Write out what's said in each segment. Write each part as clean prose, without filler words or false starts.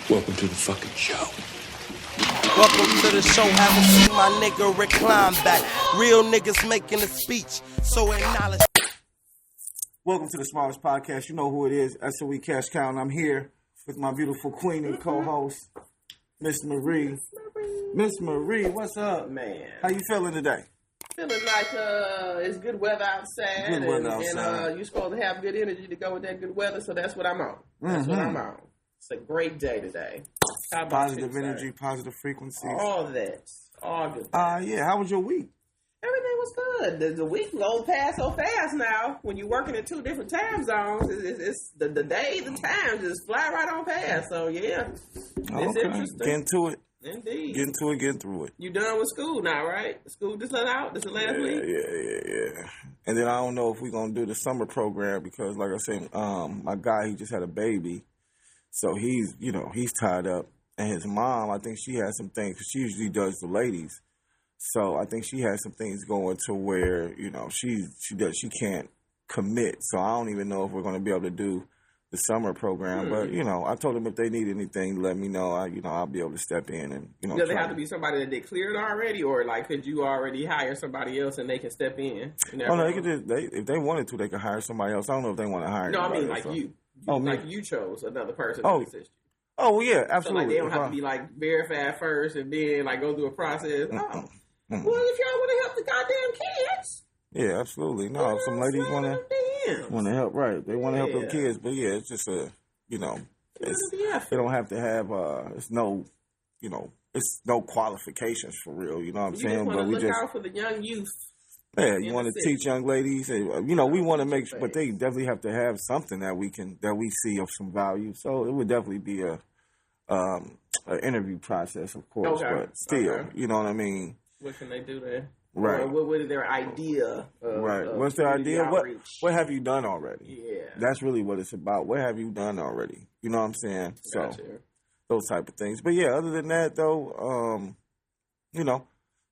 Welcome to the fucking show. Welcome to the show. Haven't seen my nigga recline back. Real niggas making a speech, so acknowledge. Welcome to the smallest podcast. You know who it is. SOE Cash Cow, and I'm here with my beautiful queen and co-host, Miss Marie. Miss Marie, what's up? Man. How you feeling today? Feeling like it's good weather outside. Good weather outside. And you're supposed to have good energy to go with that good weather, so that's what I'm on. That's what I'm on. It's a great day today. How about Positive you, energy, positive frequencies. all that. All good. Yeah, how was your week? Everything was good. The week goes past so fast now. When you're working in two different time zones, it's the day, the time just fly right on past. So, yeah. It's interesting. Get into it. Indeed. Get into it, get through it. You done with school now, right? School just let out? This is last week? Yeah. And then I don't know if we're going to do the summer program because, like I said, my guy, he just had a baby. So he's tied up. And his mom, I think she has some things, because she usually does the ladies. So I think she has some things going to where, she can't commit. So I don't even know if we're going to be able to do the summer program. But, I told them if they need anything, let me know. I'll be able to step in and, Does it have to be somebody that they cleared already, or like could you already hire somebody else and they can step in? No, they could if they wanted to, they could hire somebody else. I don't know if they want to hire. No, I mean like you. Oh, like me. You chose another person to assist you. Oh, yeah, absolutely. So like they don't have to be like verified first and then like go through a process. Well, if y'all want to help the goddamn kids. Yeah, absolutely. No, if some ladies want to help, right? They want to help their kids, but yeah, it's just they don't have to have it's no qualifications for real. You know what I'm saying? But we just out for the young youth. Yeah, you want to teach young ladies, and, we want to make sure, but they definitely have to have something that we see of some value. So it would definitely be an interview process, of course, but still, you know what I mean? What can they do there? Right. Or what is their idea? Right. What's their idea? What have you done already? Yeah. That's really what it's about. What have you done already? You know what I'm saying? So those type of things. But yeah, other than that though,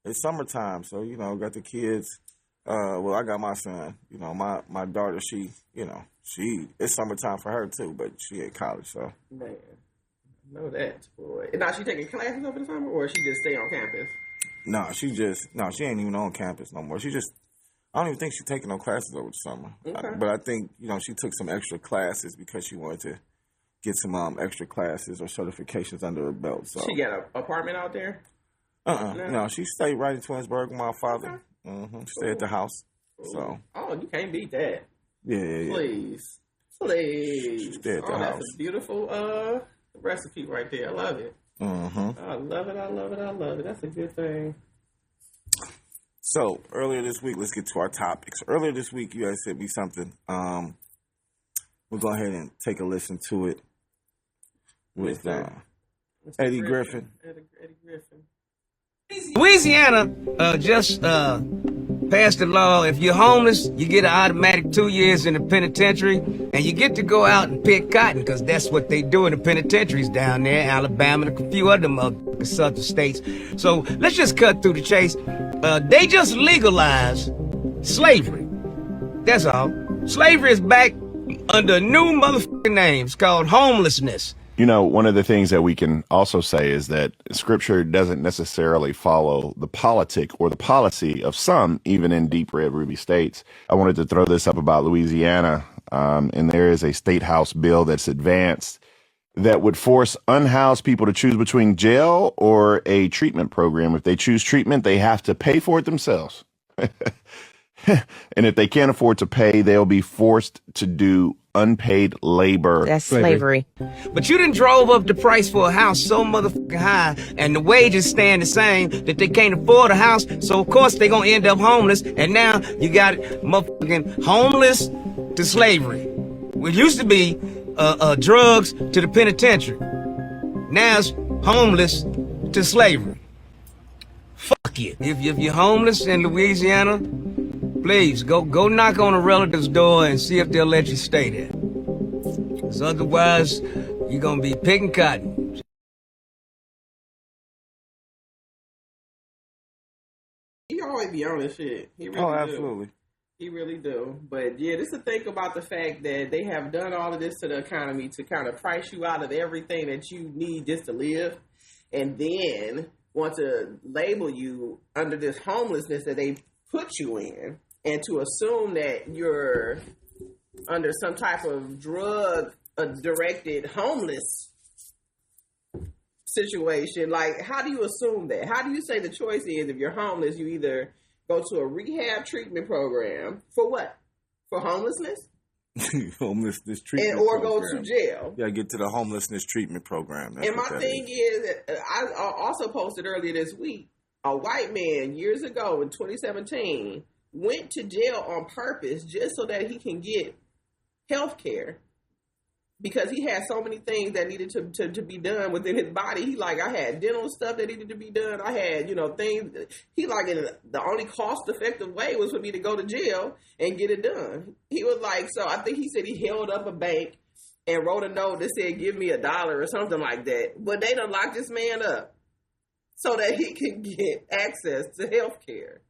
it's summertime, so got the kids. I got my son. My daughter. She it's summertime for her too, but she at college. So man, I know that boy. Now she taking classes over the summer, or she just stay on campus? No, she ain't even on campus no more. I don't even think she's taking no classes over the summer. Okay. But I think she took some extra classes because she wanted to get some extra classes or certifications under her belt. So she got an apartment out there? No, she stayed right in Twinsburg with my father. Okay. She stayed at the house. So you can't beat that. Yeah. Please. She stayed at the house. That's a beautiful recipe right there. I love it. I love it. That's a good thing. So earlier this week, let's get to our topics. Earlier this week, you guys said me something. We'll go ahead and take a listen to it with Eddie Griffen. Eddie Griffen. Louisiana just passed a law. If you're homeless, you get an automatic 2 years in the penitentiary, and you get to go out and pick cotton, because that's what they do in the penitentiaries down there, Alabama and a few other southern states. So let's just cut through the chase. They just legalized slavery. That's all. Slavery is back under a new motherfucking name. It's called homelessness. One of the things that we can also say is that Scripture doesn't necessarily follow the politic or the policy of some, even in deep red ruby states. I wanted to throw this up about Louisiana, and there is a state house bill that's advanced that would force unhoused people to choose between jail or a treatment program. If they choose treatment, they have to pay for it themselves. And if they can't afford to pay, they'll be forced to do unpaid labor. That's slavery. But you done drove up the price for a house so motherfucking high, and the wages staying the same, that they can't afford a house, so of course they gonna end up homeless, and now you got motherfucking homeless to slavery. It used to be drugs to the penitentiary. Now it's homeless to slavery. Fuck you. If you're homeless in Louisiana, please, go knock on a relative's door and see if they'll let you stay there. Because otherwise, you're going to be picking cotton. He always be on this shit. He really absolutely. He really do. But yeah, just to think about the fact that they have done all of this to the economy to kind of price you out of everything that you need just to live, and then want to label you under this homelessness that they put you in, and to assume that you're under some type of drug directed homeless situation. Like, how do you assume that? How do you say the choice is, if you're homeless, you either go to a rehab treatment program for what? For homelessness? Homelessness treatment or program. go to jail. Yeah, get to the homelessness treatment program. That's and my thing is, I also posted earlier this week, a white man years ago in 2017 went to jail on purpose just so that he can get health care, because he had so many things that needed to be done within his body. He like, I had dental stuff that needed to be done. I had, things. He like, the only cost effective way was for me to go to jail and get it done. He was like, so I think he said he held up a bank and wrote a note that said, give me $1 or something like that. But they done locked this man up so that he can get access to health care.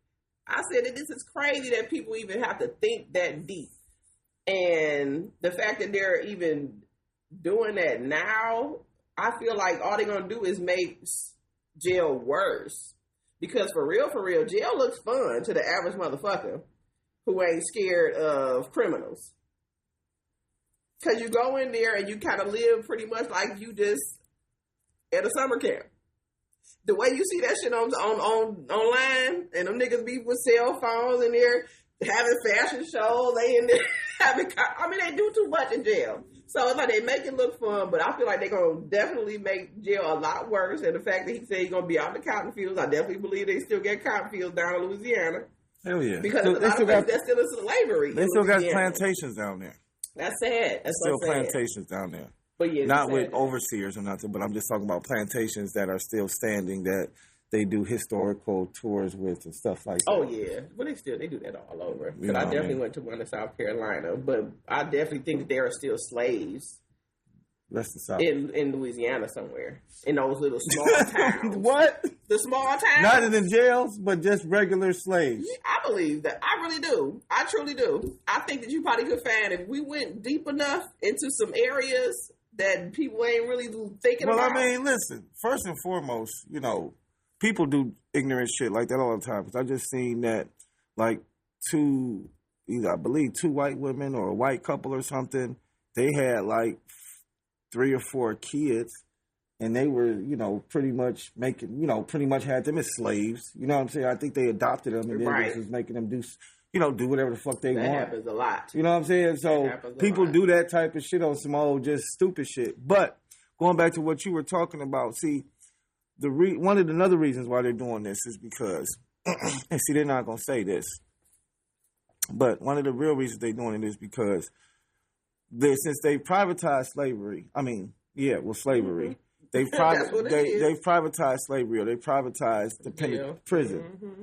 I said that this is crazy that people even have to think that deep. And the fact that they're even doing that now, I feel like all they're going to do is make jail worse. Because for real, jail looks fun to the average motherfucker who ain't scared of criminals. Because you go in there and you kind of live pretty much like you just at a summer camp. The way you see that shit on online, and them niggas be with cell phones in there having fashion shows, they in there they do too much in jail. So it's like they make it look fun, but I feel like they're going to definitely make jail a lot worse. And the fact that he said he's going to be out in the cotton fields, I definitely believe they still get cotton fields down in Louisiana. Hell yeah. Because a lot of places that's still in slavery. They still got plantations down there. That's sad. That's still so sad. Plantations down there. But yeah, not with overseers or nothing, but I'm just talking about plantations that are still standing that they do historical tours with and stuff like that. Oh yeah, but they do that all over. Because I definitely went to one in South Carolina, but I definitely think that there are still slaves. That's the South. In Louisiana somewhere, in those little small towns. What? The small towns? Not in the jails, but just regular slaves. I believe that. I really do. I truly do. I think that you probably could find, if we went deep enough into some areas that people ain't really thinking about. Well, I mean, listen, first and foremost, people do ignorant shit like that all the time. Because I just seen that, like, two white women or a white couple or something, they had, like, 3 or 4 kids, and they were, pretty much had them as slaves. You know what I'm saying? I think they adopted them, and then just was making them do whatever the fuck they want. That happens a lot. You know what I'm saying? So people do that type of shit on some old just stupid shit. But going back to what you were talking about, see, another reasons why they're doing this is because, and see, they're not gonna say this, but one of the real reasons they're doing it is because since they privatized slavery, slavery. They've privatized slavery, or they privatized the prison. Mm-hmm.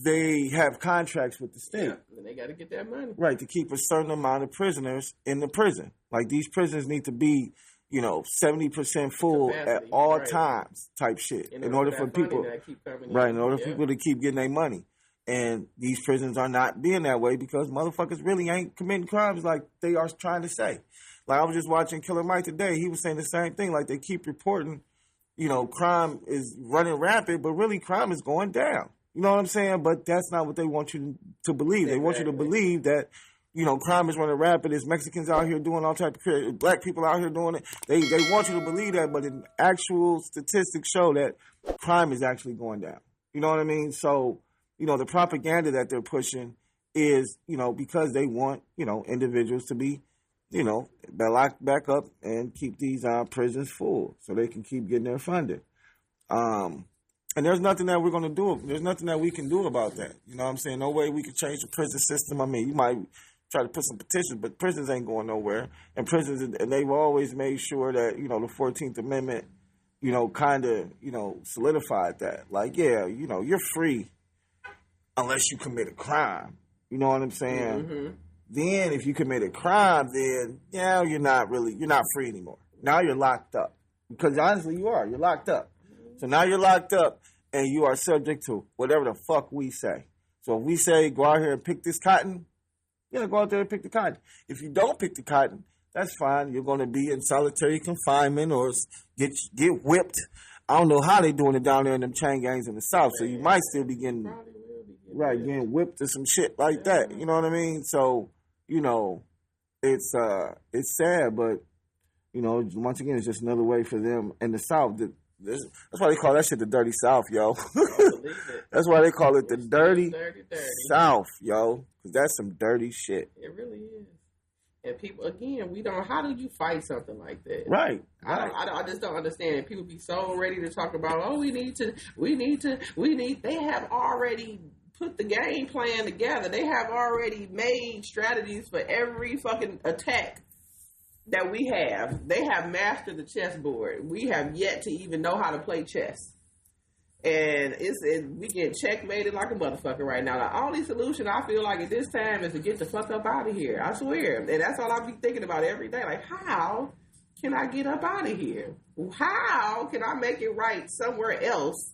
They have contracts with the state. Yeah, and they got to get that money. Right, to keep a certain amount of prisoners in the prison. Like, these prisons need to be, 70% full at all times type shit. In order for people, people to keep getting their money. And these prisons are not being that way because motherfuckers really ain't committing crimes like they are trying to say. Like, I was just watching Killer Mike today. He was saying the same thing. Like, they keep reporting, crime is running rampant, but really crime is going down. You know what I'm saying? But that's not what they want you to believe. They want you to believe that, crime is running rampant. There's Mexicans out here doing all type of black people out here doing it. They want you to believe that, but in actual statistics show that crime is actually going down. You know what I mean? So, the propaganda that they're pushing is, because they want, individuals to be, locked back up and keep these prisons full so they can keep getting their funding. And there's nothing that we're going to do. There's nothing that we can do about that. You know what I'm saying? No way we can change the prison system. I mean, you might try to put some petitions, but prisons ain't going nowhere. And prisons, and they've always made sure that, the 14th Amendment, kind of, solidified that. Like, yeah, you're free unless you commit a crime. You know what I'm saying? Mm-hmm. Then if you commit a crime, then, you're not free anymore. Now you're locked up. Because honestly, you are. You're locked up. So now you're locked up and you are subject to whatever the fuck we say. So if we say go out here and pick this cotton, you gotta go out there and pick the cotton. If you don't pick the cotton, that's fine. You're going to be in solitary confinement or get whipped. I don't know how they doing it down there in them chain gangs in the South. So you might still be getting whipped or some shit like that. You know what I mean? So, you know, it's sad, but you know, once again, it's just another way for them in the South. That's why they call that shit the dirty South, yo. That's why they call it the dirty South, yo. Because that's some dirty shit. It really is. And people, again, how do you fight something like that? Right. I just don't understand. People be so ready to talk about, oh, they have already put the game plan together. They have already made strategies for every fucking attack that we have. They have mastered the chessboard. We have yet to even know how to play chess. And we get checkmated like a motherfucker right now. The only solution I feel like at this time is to get the fuck up out of here. I swear. And that's all I be thinking about every day. Like, how can I get up out of here? How can I make it right somewhere else?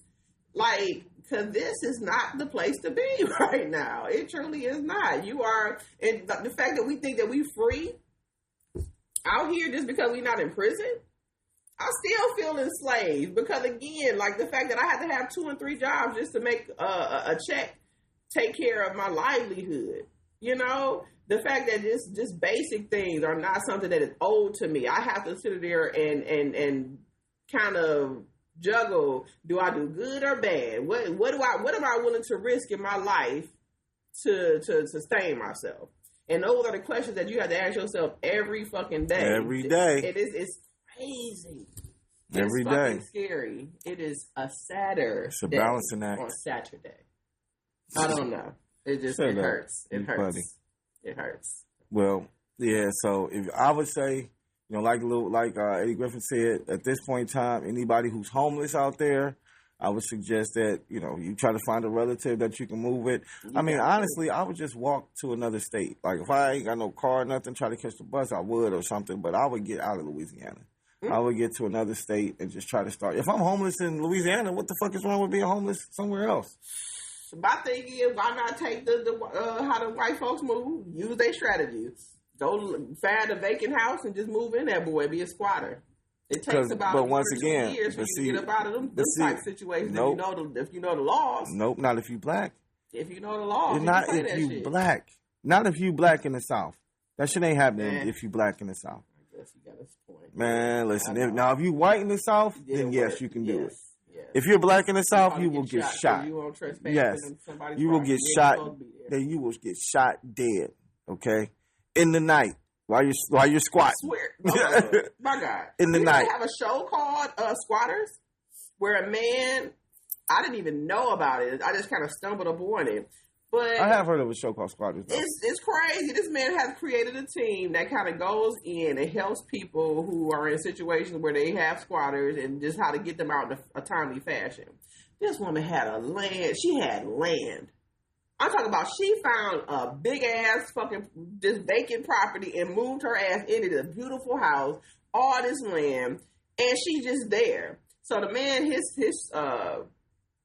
Like, because this is not the place to be right now. It truly is not. You are, and the fact that we think that we free out here just because we're not in prison, I still feel enslaved because, again, like the fact that I had to have 2 and 3 jobs just to make a check take care of my livelihood. You know, the fact that just basic things are not something that is owed to me. I have to sit there and kind of juggle. Do I do good or bad? What am I willing to risk in my life to sustain myself? And those are the questions that you have to ask yourself every fucking day. Every day. It's crazy. Every it's day. Fucking scary. It is a sadder. It's a balancing act on Saturday. I don't know. It just it hurts. It hurts. Funny. It hurts. Well, yeah. So if I would say, you know, like Eddie Griffin said, at this point in time, anybody who's homeless out there, I would suggest that, you know, you try to find a relative that you can move with. I mean, honestly, I would just walk to another state. Like, if I ain't got no car or nothing, try to catch the bus, I would or something. But I would get out of Louisiana. I would get to another state and just try to start. If I'm homeless in Louisiana, what the fuck is wrong with being homeless somewhere else? My thing is, why not take how the white folks move? Use their strategies. Go find a vacant house and just move in that boy. Be a squatter. It takes about 2 years for you to get up out of them type situations. Nope. If you know the laws. Nope, not if you black. If you know the laws, not if you black. Not if you black in the South. That shit ain't happening if you black in the South. I guess you got a point. Man, listen. If you white in the South, then yes, you can do it. Yes. If you're black in the South, you will get shot. Yes, you will get shot. Then you will get shot dead. Okay, in the night. While you're squatting. I swear. My God. In the night. They have a show called Squatters where a man, I didn't even know about it. I just kind of stumbled upon it. But I have heard of a show called Squatters. It's crazy. This man has created a team that kind of goes in and helps people who are in situations where they have squatters and just how to get them out in a timely fashion. This woman had land. She had land. I'm talking about she found a big ass fucking this vacant property and moved her ass into this beautiful house, all this land, and she's just there. So the man, his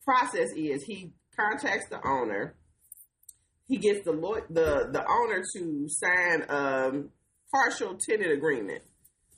process is he contacts the owner. He gets the owner to sign a partial tenant agreement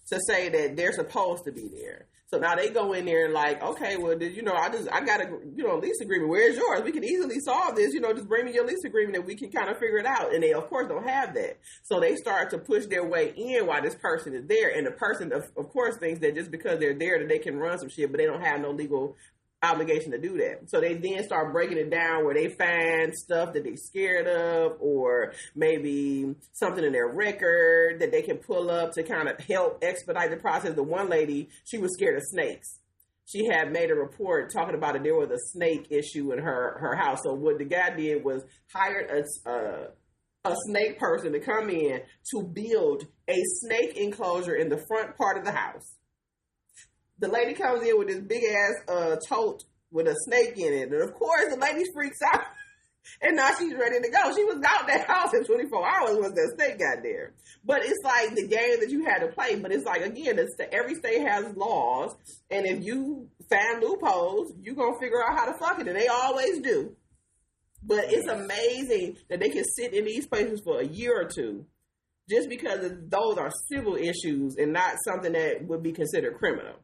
to say that they're supposed to be there. So now they go in there and like, okay, well, I got a, lease agreement. Where's yours? We can easily solve this. Just bring me your lease agreement and we can kind of figure it out. And they, of course, don't have that. So they start to push their way in while this person is there. And the person, of course, thinks that just because they're there that they can run some shit, but they don't have no legal obligation to do that. So they then start breaking it down where they find stuff that they're scared of or maybe something in their record that they can pull up to kind of help expedite the process. The one lady, she was scared of snakes. She had made a report talking about it. There was a snake issue in her house. So what the guy did was hired a snake person to come in to build a snake enclosure in the front part of the house. The lady comes in with this big ass tote with a snake in it. And of course, the lady freaks out. And now she's ready to go. She was out that house in 24 hours once that snake got there. But it's like the game that you had to play. But it's like, again, every state has laws. And if you find loopholes, you're going to figure out how to fuck it. And they always do. But it's amazing that they can sit in these places for a year or two just because those are civil issues and not something that would be considered criminal.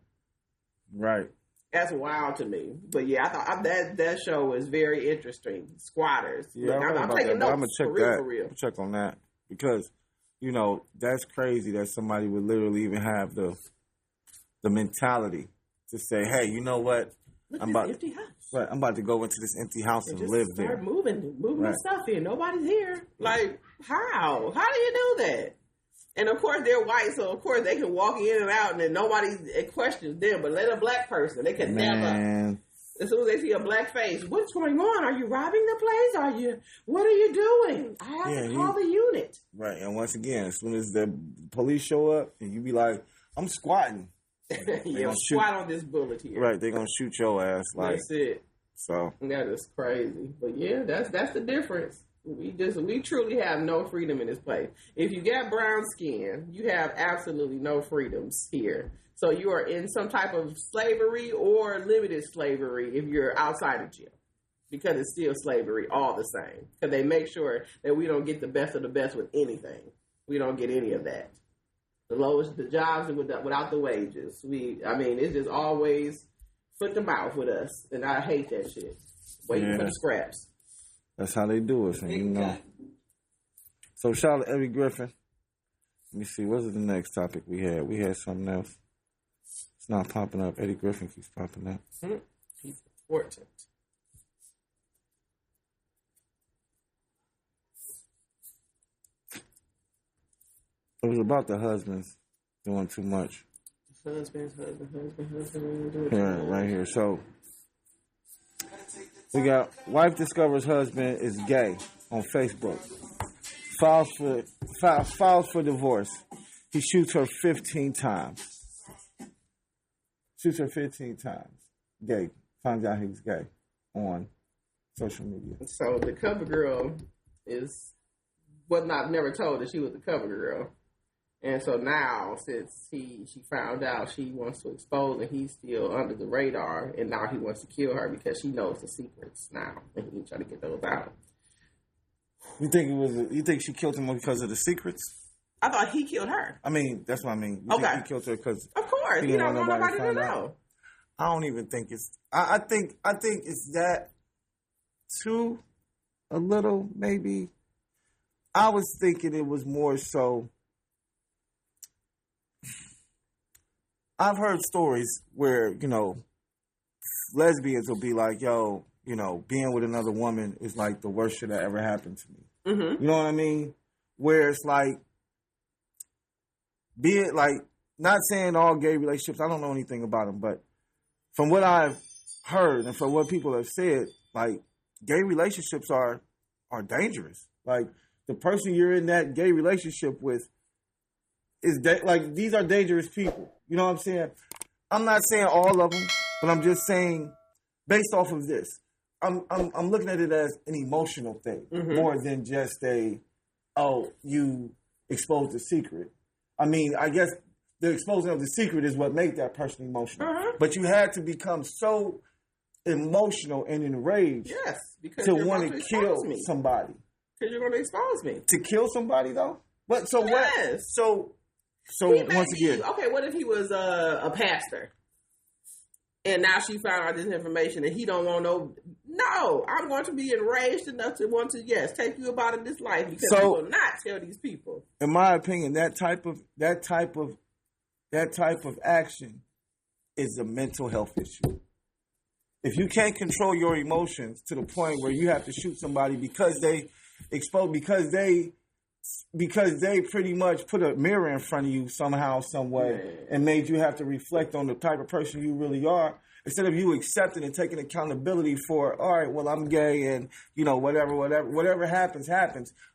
Right. That's wild to me. But yeah, I thought that show was very interesting. Squatters. Yeah, Look, I'm taking that. notes. I'm gonna check for real, that. for real. Check on that because that's crazy that somebody would literally even have the mentality to say, "Hey, you know what? Look, I'm this about empty house. right. I'm about to go into this empty house and Just live start there." moving Right. the stuff in. Nobody's here. Like, how? How do you do that? And of course, they're white, so of course they can walk in and out, and then nobody questions them. But let a black person, they can never. As soon as they see a black face, what's going on? Are you robbing the place? What are you doing? I have to call the unit. Right, and once again, as soon as the police show up, and you be like, "I'm squatting." Yeah, squat on this bullet here. Right, they're gonna shoot your ass. Like, that's it. So that is crazy. But yeah, that's the difference. We truly have no freedom in this place. If you got brown skin, you have absolutely no freedoms here. So you are in some type of slavery or limited slavery if you're outside of jail, because it's still slavery all the same. Because they make sure that we don't get the best of the best with anything. We don't get any of that. The lowest, the jobs without the wages. It's just always foot to mouth with us, and I hate that shit. Waiting for the scraps. That's how they do it, and So shout out to Eddie Griffen. Let me see, what's the next topic we had? We had something else. It's not popping up. Eddie Griffen keeps popping up. He's important. It was about the husbands doing too much. Husband. Yeah, right here. So we got wife discovers husband is gay on Facebook. Files for divorce. He shoots her 15 times. Shoots her 15 times. Gay. Finds out he's gay on social media. So the cover girl never told that she was the cover girl. And so now, since she found out, she wants to expose, and he's still under the radar, and now he wants to kill her because she knows the secrets now, and he's trying to get those out. You think she killed him because of the secrets? I thought he killed her. I mean, that's what I mean. You Okay. think he killed her because Of course, he you didn't don't want nobody to know. out? I don't even think it's. I think it's that too, a little maybe. I was thinking it was more so. I've heard stories where, lesbians will be like, yo, being with another woman is like the worst shit that ever happened to me. Mm-hmm. You know what I mean? Where it's like, be it like, not saying all gay relationships, I don't know anything about them, but from what I've heard and from what people have said, like, gay relationships are dangerous. Like, the person you're in that gay relationship with these are dangerous people. You know what I'm saying? I'm not saying all of them, but I'm just saying, based off of this, I'm looking at it as an emotional thing more than just you exposed the secret. I mean, I guess the exposing of the secret is what made that person emotional. But you had to become so emotional and enraged to want to kill somebody. Because you're going to expose me. To kill somebody, though? But so what? So once again, okay, what if he was a pastor, and now she found out this information, and he don't want no, I'm going to be enraged enough to want to take you about in this life because he will not tell these people. In my opinion, that type of action is a mental health issue. If you can't control your emotions to the point where you have to shoot somebody because they pretty much put a mirror in front of you somehow, some way, and made you have to reflect on the type of person you really are, instead of you accepting and taking accountability for, all right, well, I'm gay and, whatever happens.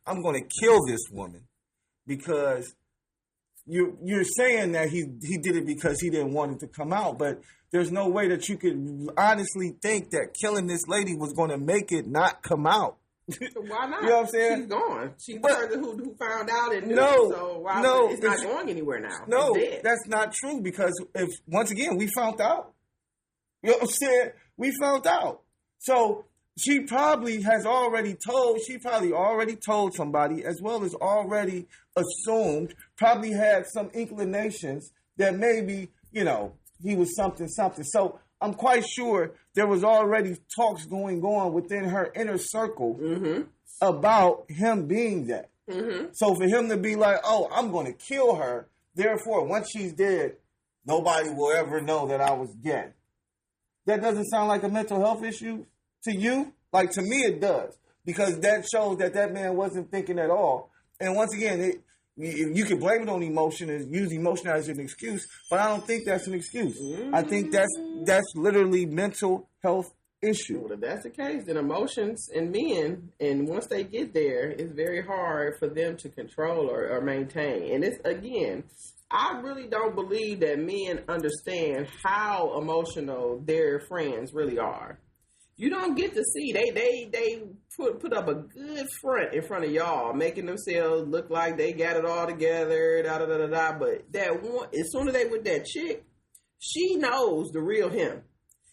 I'm going to kill this woman because you're saying that he did it because he didn't want it to come out, but there's no way that you could honestly think that killing this lady was going to make it not come out. So why not? You know what I'm saying? She's gone. She's the person who found out and knew. It's not going anywhere now. No, it's dead. That's not true because once again, we found out. You know what I'm saying? We found out. So she probably already told somebody, as well as already assumed, probably had some inclinations that maybe, he was something. So I'm quite sure there was already talks going on within her inner circle about him being that. So for him to be like, oh, I'm going to kill her, therefore, once she's dead, nobody will ever know that I was gay. That doesn't sound like a mental health issue to you? Like, to me, it does. Because that shows that man wasn't thinking at all. And once again, you can blame it on emotion and use emotion as an excuse, but I don't think that's an excuse. I think that's literally mental health issue. Well, if that's the case, then emotions in men, and once they get there, it's very hard for them to control or maintain. And it's, again, I really don't believe that men understand how emotional their friends really are. You don't get to see, they put up a good front in front of y'all, making themselves look like they got it all together, da-da-da-da-da. But that one, as soon as they with that chick, she knows the real him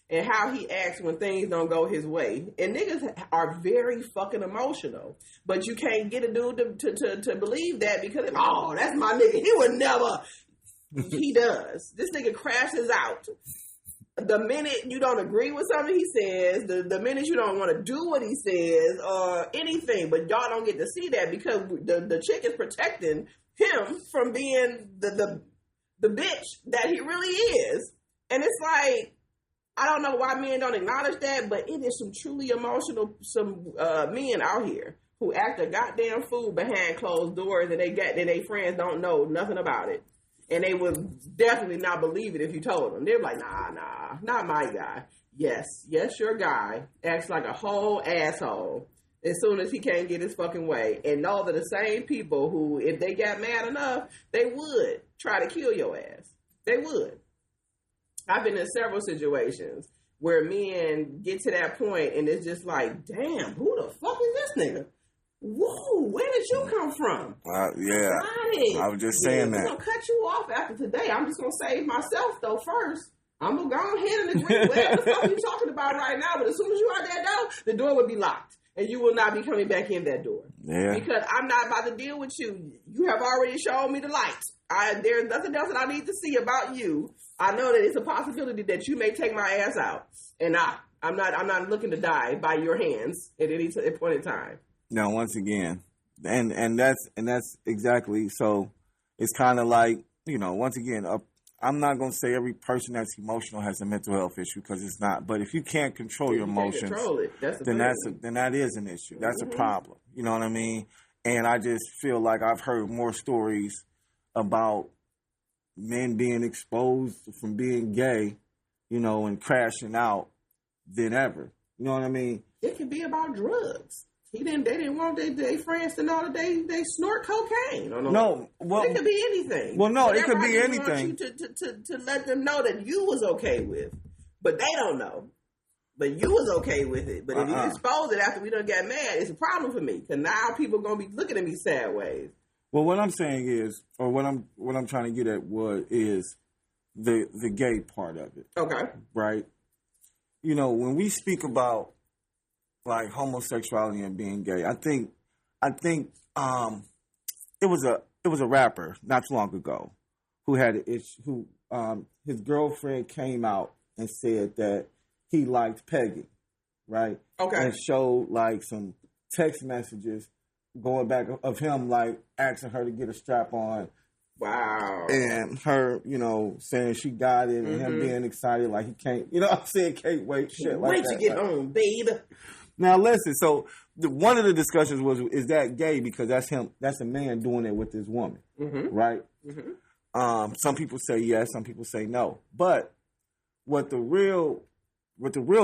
and how he acts when things don't go his way. And niggas are very fucking emotional. But you can't get a dude to believe that because, oh, that's my nigga. He would never. He does. This nigga crashes out. The minute you don't agree with something he says, the minute you don't want to do what he says or anything, but y'all don't get to see that because the chick is protecting him from being the bitch that he really is. And it's like, I don't know why men don't acknowledge that, but it is some truly emotional men out here who act a goddamn fool behind closed doors and they friends don't know nothing about it. And they would definitely not believe it if you told them. They're like, nah, not my guy. Yes, your guy acts like a whole asshole as soon as he can't get his fucking way. And all of the same people who, if they got mad enough, they would try to kill your ass. They would. I've been in several situations where men get to that point and it's just like, damn, who the fuck is this nigga? Whoa, where did you come from? Yeah, I was just saying that. I'm going to cut you off after today. I'm just going to save myself, though, first. I'm going to go ahead and agree with whatever the fuck you're talking about right now. But as soon as you are that door, the door would be locked. And you will not be coming back in that door. Yeah. Because I'm not about to deal with you. You have already shown me the light. There's nothing else that I need to see about you. I know that it's a possibility that you may take my ass out. And I'm not looking to die by your hands at any point in time. Now, once again, and that's exactly, so it's kind of like, once again, I'm not going to say every person that's emotional has a mental health issue because it's not. But if you can't control your emotions, then that is an issue. That's a problem. You know what I mean? And I just feel like I've heard more stories about men being exposed from being gay, and crashing out than ever. You know what I mean? It can be about drugs. They didn't want their friends to know that they snort cocaine. No, well, it could be anything. Well, no, it could be anything. Want you to let them know that you was okay with, but they don't know. But you was okay with it. But if you expose it after we done got mad, it's a problem for me because now people gonna be looking at me sideways. Well, what I'm saying is, or what I'm trying to get at is the gay part of it. Okay. Right. When we speak about like homosexuality and being gay, I think it was a rapper not too long ago who had an issue. His girlfriend came out and said that he liked pegging, right? Okay. And showed like some text messages going back of him like asking her to get a strap on. Wow. And her, saying she got it and him being excited like he can't, I'm saying can't wait, shit like that. Wait to get home, babe. Now listen, so one of the discussions was, is that gay? Because that's a man doing it with his woman, right? Mm-hmm. Some people say yes, some people say no. But what the real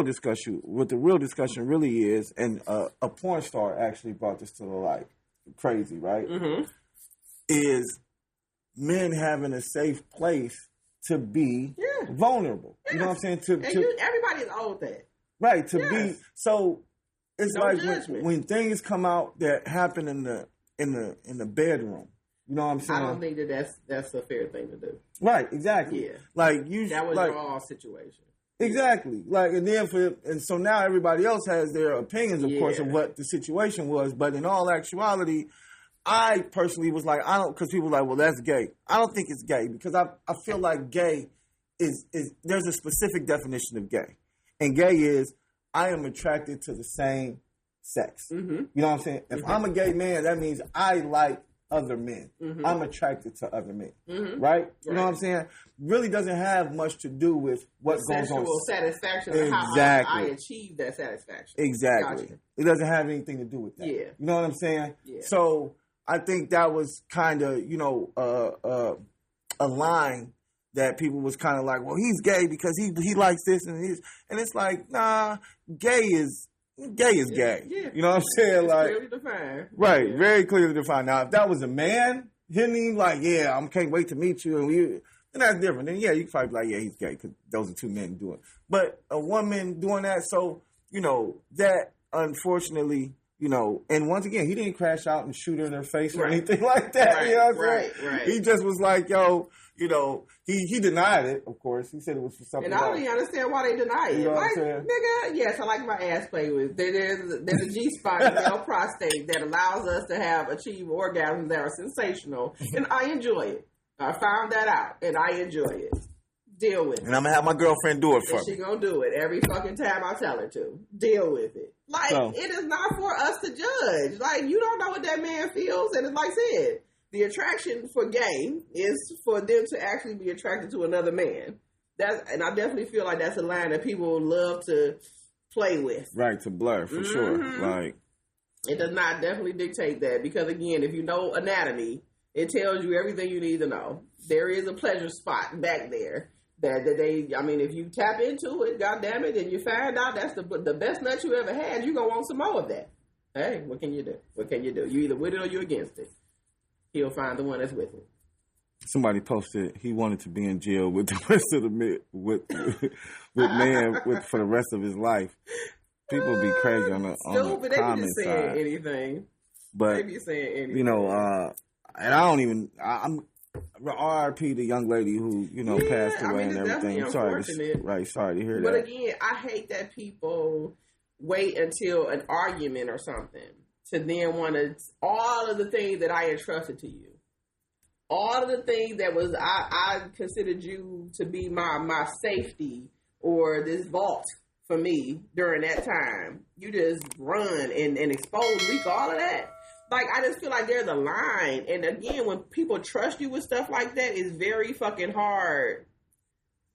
discussion really is, and a porn star actually brought this to the light, crazy, right? Mm-hmm. Is men having a safe place to be vulnerable. Yes. You know what I'm saying? Everybody's owed that. Right, be so. It's no like when things come out that happen in the bedroom. You know what I'm saying? I don't think that's a fair thing to do. Right, exactly. Yeah. Like that was your all situation. Exactly. Like, and so now everybody else has their opinions, of course, of what the situation was. But in all actuality, I personally was like, I don't, because people were like, well, that's gay. I don't think it's gay because I feel like gay is there's a specific definition of gay. And gay is, I am attracted to the same sex. Mm-hmm. You know what I'm saying? If I'm a gay man, that means I like other men. Mm-hmm. I'm attracted to other men. Mm-hmm. Right? You know what I'm saying? Really doesn't have much to do with what goes on. Sexual satisfaction. Exactly. How I achieve that satisfaction. Exactly. Gotcha. It doesn't have anything to do with that. Yeah. You know what I'm saying? Yeah. So I think that was kind of, a line that people was kind of like, well, he's gay because he likes this and it's like, nah, gay is gay. Yeah. You know what I'm saying? It's like clearly defined. Right, very clearly defined. Now, if that was a man hitting him like, yeah, I can't wait to meet you, and then that's different. Then yeah, you can probably be like, yeah, he's gay because those are two men doing it. But a woman doing that, so that unfortunately. And once again, he didn't crash out and shoot her in her face or anything like that. Right, you know what I'm saying? Right. He just was like, yo, he denied it, of course. He said it was for something else. And I don't even understand why they deny it. You know what I'm saying? Nigga, yes, I like my ass played with. There's a G-spot in the male prostate that allows us to achieve orgasms that are sensational. And I enjoy it. I found that out, and I enjoy it. Deal with it. And I'm going to have my girlfriend do it for me. She going to do it every fucking time I tell her to. Deal with it. Like, it is not for us to judge. Like, you don't know what that man feels. And it's like I said, the attraction for gay is for them to actually be attracted to another man. And I definitely feel like that's a line that people love to play with. Right, to blur, for sure. Like, it does not definitely dictate that. Because, again, if you know anatomy, it tells you everything you need to know. There is a pleasure spot back there. If you tap into it, goddamn it, and you find out that's the best nut you ever had, you're going to want some more of that. Hey, what can you do? You either with it or you against it. He'll find the one that's with it. Somebody posted he wanted to be in jail with the rest of the men, with for the rest of his life. People be crazy on the comment side. Anything. But, they be saying anything. And I don't even, R.I.P. the young lady who, passed away and everything. Sorry to hear that. But again, I hate that people wait until an argument or something to then want to, all of the things that I entrusted to you. All of the things that was, I considered you to be my safety or this vault for me during that time. You just run and expose, leak all of that. Like, I just feel like there's a line. And again, when people trust you with stuff like that, it's very fucking hard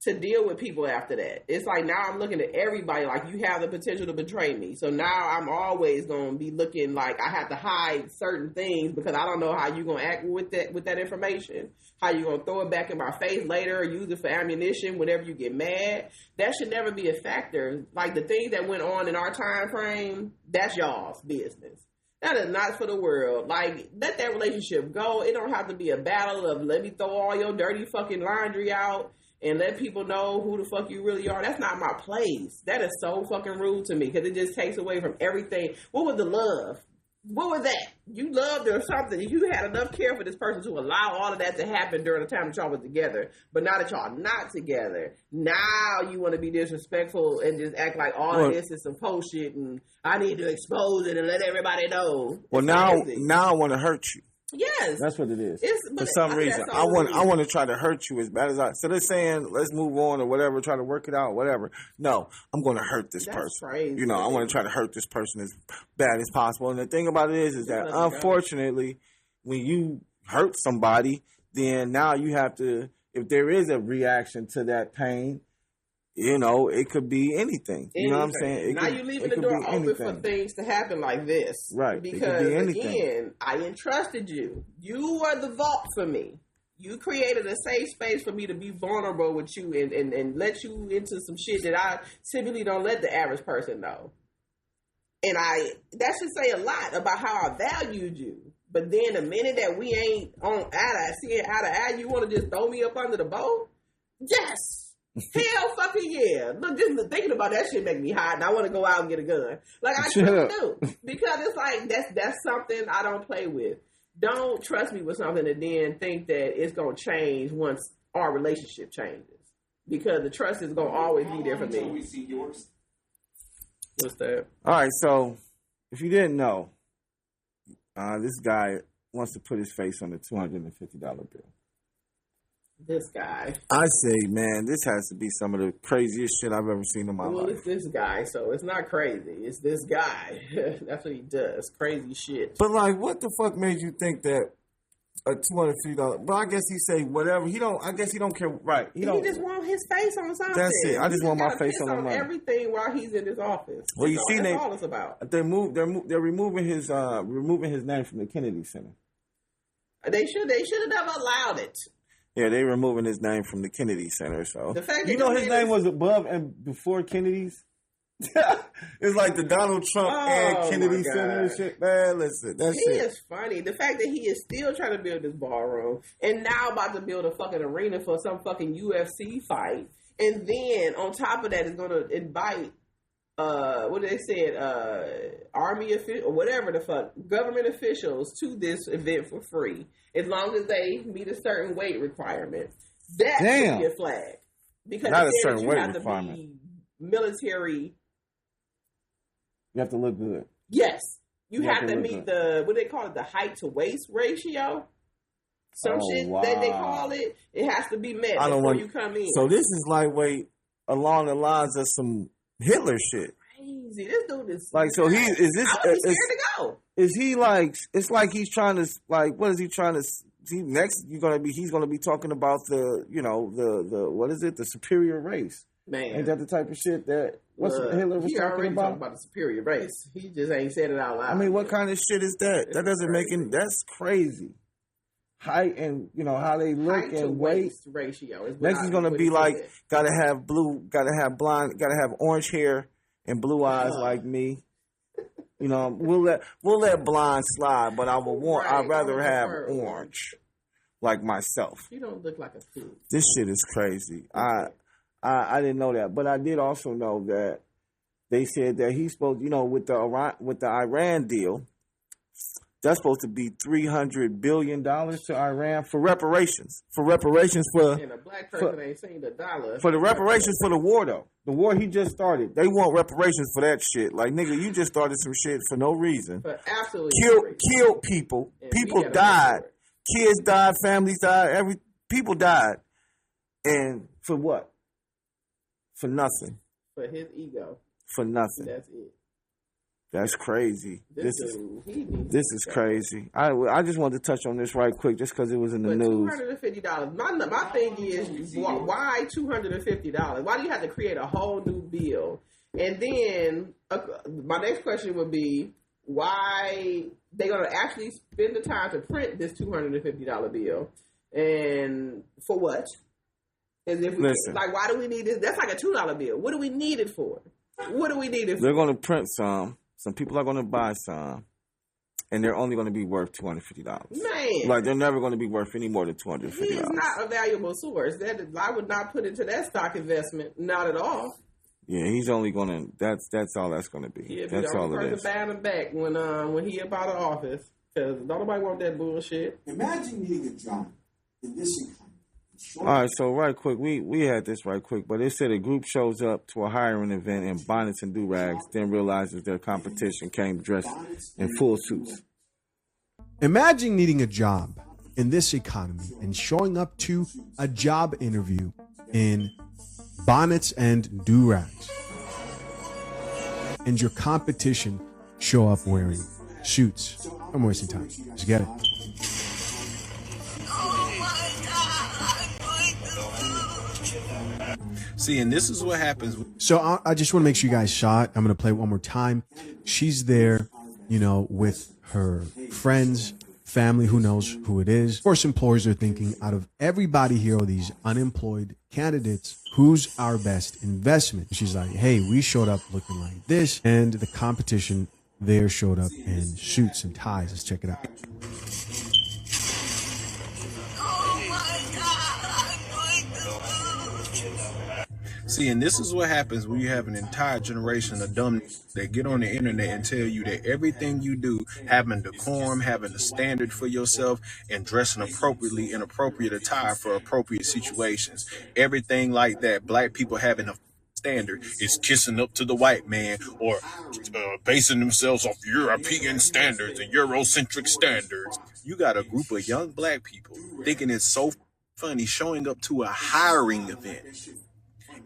to deal with people after that. It's like now I'm looking at everybody like you have the potential to betray me. So now I'm always going to be looking like I have to hide certain things because I don't know how you're going to act with that information. How you going to throw it back in my face later or use it for ammunition whenever you get mad. That should never be a factor. Like the things that went on in our time frame, that's y'all's business. That is not for the world. Like, let that relationship go. It don't have to be a battle of let me throw all your dirty fucking laundry out and let people know who the fuck you really are. That's not my place. That is so fucking rude to me because it just takes away from everything. What was the love? What was that? You loved or something. You had enough care for this person to allow all of that to happen during the time that y'all was together. But now that y'all not together, now you want to be disrespectful and just act like all of this is some post shit and I need to expose it and let everybody know. Well, now I want to hurt you. Yes, that's what it is. For some reason, I want to try to hurt you as bad as I. So they're saying, let's move on or whatever, try to work it out, whatever. No, I'm going to hurt this person. Crazy. I want to try to hurt this person as bad as possible. And the thing about it is that unfortunately, when you hurt somebody, then now you have to. If there is a reaction to that pain, it could be anything. You know what I'm saying? Now you're leaving the door open for things to happen like this. Right. Because, again, I entrusted you. You were the vault for me. You created a safe space for me to be vulnerable with you and let you into some shit that I typically don't let the average person know. And that should say a lot about how I valued you. But then the minute that we ain't seeing eye to eye, you want to just throw me up under the boat? Yes. Hell fucking yeah. Look, just thinking about that shit make me hot and I want to go out and get a gun. Like I truly do. Because it's like that's something I don't play with. Don't trust me with something and then think that it's gonna change once our relationship changes. because the trust is gonna always be there for me. What's that? All right, so if you didn't know, this guy wants to put his face on the $250 bill. This guy. I say, man, this has to be some of the craziest shit I've ever seen in my life. Well, it's this guy, so it's not crazy. It's this guy. That's what he does. Crazy shit. But like, what the fuck made you think that a $250? But I guess he say whatever. I guess he don't care. Right? He just want his face on something. That's it. I just want my face on the money. Everything while he's in his office. Well, you see, that's all it's about. They're removing his name from the Kennedy Center. They should have never allowed it. Yeah, they removing his name from the Kennedy Center. So the fact his name was above and before Kennedy's. It's like the Donald Trump and Kennedy Center and shit. Man, listen, he is funny. The fact that he is still trying to build this ballroom and now about to build a fucking arena for some fucking UFC fight, and then on top of that is going to invite what they said, army official or whatever the fuck, government officials to this event for free, as long as they meet a certain weight requirement. That should be a flag. Because not a certain weight have requirement. To be military. You have to look good. Yes, you have to meet the what they call it, the height to waist ratio. Some shit that they call it. It has to be met before you come in. So this is lightweight along the lines of some Hitler shit. Crazy. This dude is like, so he is this. I would be scared to go. Is he like? It's like he's trying to like. What is he trying to? Next, he's gonna be talking about the what is it? The superior race. Man, ain't that the type of shit that Hitler was talking about? The superior race. He just ain't said it out loud. I mean, what kind of shit is that? That doesn't make it. That's crazy. Height and how they look height and weight ratio. Next is gonna be like gotta have blonde, gotta have orange hair and blue eyes like me. We'll let blonde slide, but I'd rather have orange, like myself. You don't look like a fool. This shit is crazy. I didn't know that, but I did also know that they said that he's supposed, with the Iran deal, that's supposed to be $300 billion to Iran for reparations. And a black person ain't seen the dollar. For the reparations for the war, though. The war he just started. They want reparations for that shit. Like, nigga, you just started some shit for no reason. For absolutely killed people. And people died. Kids died. Families died. People died. And for what? For nothing. For his ego. For nothing. That's it. That's crazy. This is crazy. I just wanted to touch on this right quick, just because it was in the news. $250. My thing is, why $250? Why do you have to create a whole new bill? And then my next question would be, why they gonna actually spend the time to print this $250 bill, and for what? As if why do we need this? That's like a $2 bill. What do we need it for? They're gonna print some. Some people are going to buy some, and they're only going to be worth $250. Man, like they're never going to be worth any more than $250. He is not a valuable source. I would not put into that stock investment. Not at all. Yeah, he's only going to. That's all that's going to be. Yeah, that's all it is. Buying him back when he up out of office, because nobody want that bullshit. Imagine needing a job in this economy. All right, so right quick, we had this right quick, but it said a group shows up to a hiring event in bonnets and do-rags, then realizes their competition came dressed in full suits. Imagine needing a job in this economy and showing up to a job interview in bonnets and do-rags, and your competition show up wearing suits. I'm wasting time. Let's get it. See, and this is what happens. So I just want to make sure you guys saw it. I'm going to play it one more time. She's there, with her friends, family, who knows who it is. Of course, employers are thinking, out of everybody here, all these unemployed candidates, who's our best investment? She's like, hey, we showed up looking like this, and the competition there showed up in suits and ties. Let's check it out. See, and this is what happens when you have an entire generation of dumb that get on the internet and tell you that everything you do, having decorum, having a standard for yourself, and dressing appropriately in appropriate attire for appropriate situations, everything like that, black people having a standard is kissing up to the white man or basing themselves off European standards and Eurocentric standards. You got a group of young black people thinking it's so funny showing up to a hiring event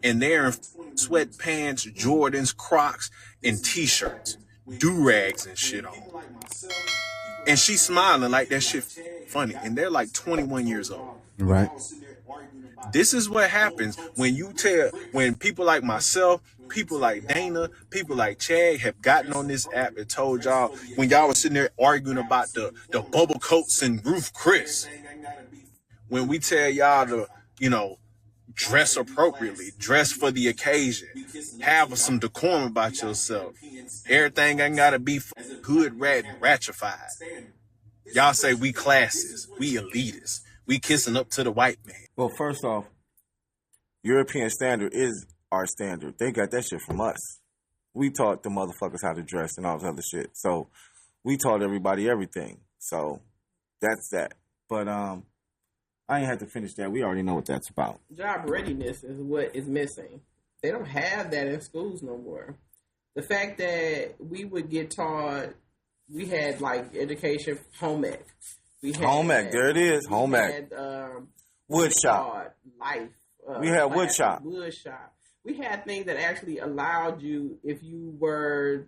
and they're in sweatpants, Jordans, Crocs, and t-shirts, do-rags and shit on. And she's smiling like that shit funny. And they're like 21 years old. Right. This is what happens when people like myself, people like Dana, people like Chad have gotten on this app and told y'all, when y'all was sitting there arguing about the bubble coats and Ruth Chris, when we tell y'all to, dress appropriately, dress for the occasion, have some decorum about yourself. Everything ain't gotta be hood rat and ratified. Y'all say we classist, we elitist, we kissing up to the white man. Well, first off, European standard is our standard. They got that shit from us. We taught the motherfuckers how to dress and all this other shit. So we taught everybody everything. So that's that. But I ain't had to finish that. We already know what that's about. Job readiness is what is missing. They don't have that in schools no more. The fact that we would get taught, we had like education, home ec. We had home ec, there it is, home ec. Wood shop. Life. We had wood shop. Wood shop. We had things that actually allowed you, if you were,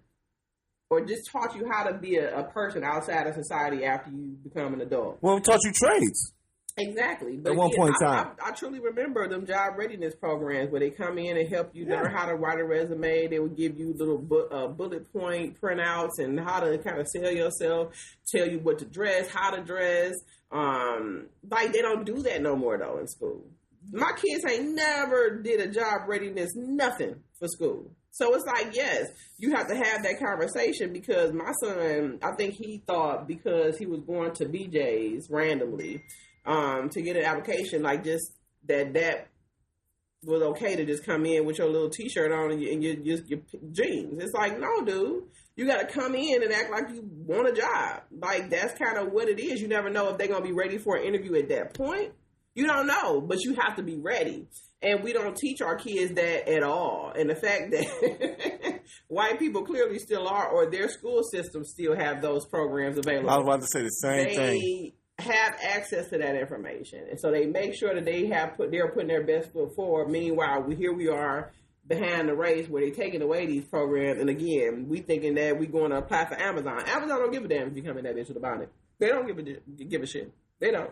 or just taught you how to be a person outside of society after you become an adult. Well, we taught you trades. Exactly. But at one point in time. I truly remember them job readiness programs where they come in and help you learn how to write a resume. They would give you little bullet point printouts and how to kind of sell yourself, tell you what to dress, how to dress. Like they don't do that no more though in school. My kids ain't never did a job readiness, nothing for school. So it's like, yes, you have to have that conversation because my son, I think he thought because he was going to BJ's randomly, to get an application, like just that was okay to just come in with your little t-shirt on and your jeans. It's like, no, dude, you got to come in and act like you want a job. Like that's kind of what it is. You never know if they're going to be ready for an interview at that point. You don't know, but you have to be ready. And we don't teach our kids that at all. And the fact that white people clearly still are, or their school systems still have those programs available. I was about to say the same thing. Have access to that information, and so they make sure that they're putting their best foot forward. Meanwhile, here we are behind the race where they're taking away these programs, and again, we thinking that we're going to apply for Amazon. Amazon don't give a damn if you come in that bitch with a bonnet. They don't give a shit. They don't.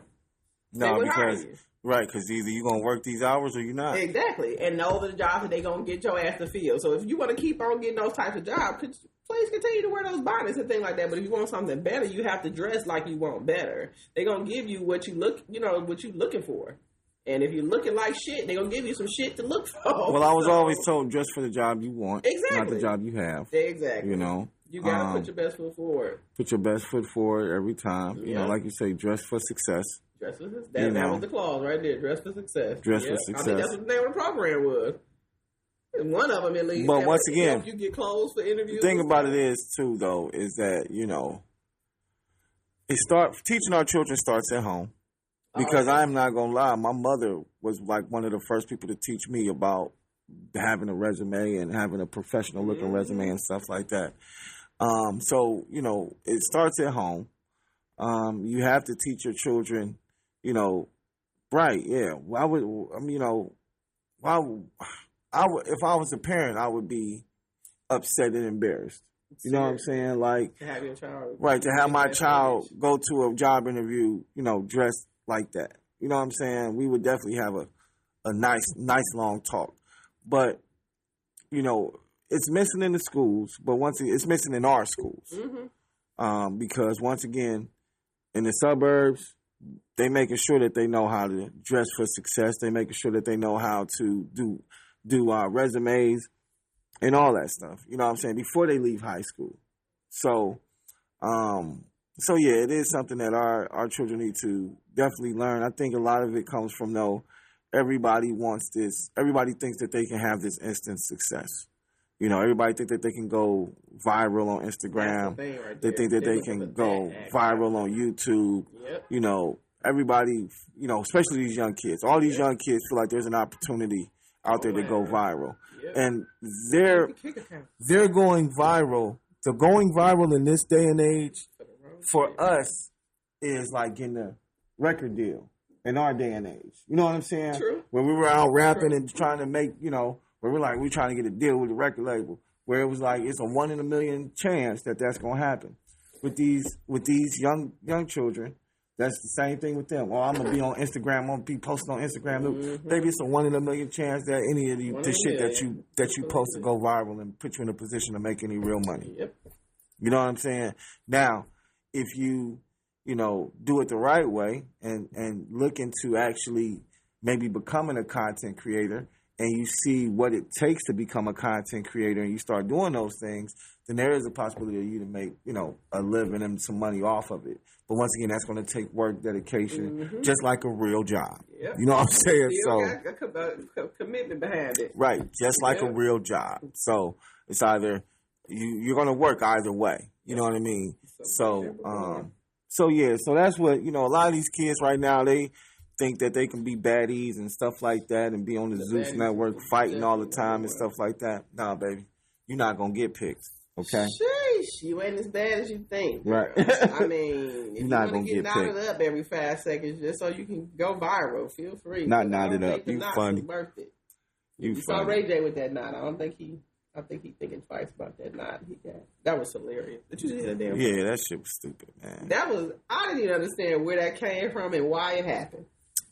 No, because either you're going to work these hours or you're not. Exactly, and those are the jobs that they're going to get your ass to fill. So if you want to keep on getting those types of jobs, please continue to wear those bonnets and things like that. But if you want something better, you have to dress like you want better. They're gonna give you what you looking for. And if you're looking like shit, they're gonna give you some shit to look for. Well, I was always told dress for the job you want, exactly, not the job you have. Exactly. You gotta put your best foot forward. Put your best foot forward every time. You know, like you say, dress for success. Dress for success. That was the clause right there. Dress for success. Dress for success. I think that's what the name of the program was. One of them, at least. But once again, you get clothes for interviews. The thing about it is, too, though, is that, teaching our children starts at home. Because I'm not going to lie, my mother was like one of the first people to teach me about having a resume and having a professional looking resume and stuff like that. So, it starts at home. You have to teach your children, right, yeah. If I was a parent, I would be upset and embarrassed. You know what I'm saying? Like, to have your child, right, to have my child go to a job interview, dressed like that. You know what I'm saying? We would definitely have a nice long talk. But, it's missing in the schools, but it's missing in our schools. Mm-hmm. Because once again, in the suburbs, they making sure that they know how to dress for success. They making sure that they know how to do resumes and all that stuff. You know what I'm saying? Before they leave high school. So yeah, it is something that our children need to definitely learn. I think a lot of it comes from everybody wants this. Everybody thinks that they can have this instant success. You know, everybody think that they can go viral on Instagram. They think that they can go viral on YouTube. You know, everybody, you know, especially these young kids. All these young kids feel like there's an opportunity out there to go viral. And they're going viral. So going viral in this day and age for us is like getting a record deal in our day and age. You know what I'm saying? True. When we were out rapping and trying to make, you know, where we're trying to get a deal with the record label, where it was like it's a 1 in a million chance that that's going to happen. With these young children, that's the same thing with them. Oh, I'm gonna be on Instagram. I'm gonna be posting on Instagram. Maybe it's a 1 in a million chance that any of the shit that you post to go viral and put you in a position to make any real money. You know what I'm saying? Now, if you know, do it the right way and look into actually maybe becoming a content creator, and you see what it takes to become a content creator, and you start doing those things, then there is a possibility of you to make, you know, a living and some money off of it. But once again, that's going to take work, dedication, just like a real job. You know what I'm saying? Still got a commitment behind it. Right, just like a real job. So it's either you're going to work either way. You know what I mean? So that's what, you know, a lot of these kids right now, they think that they can be baddies and stuff like that and be on the Zeus Network fighting all the time and stuff like that. Nah, baby, you're not going to get picked, okay? Sheesh, you ain't as bad as you think. Right. I mean, if you're not going to get knotted up every 5 seconds just so you can go viral, feel free. Not knotted up. You funny. Worth it. You saw Ray J with that knot. I think he thinking twice about that knot he got. That was hilarious. Did you see that damn Yeah, that shit was stupid, man. I didn't even understand where that came from and why it happened.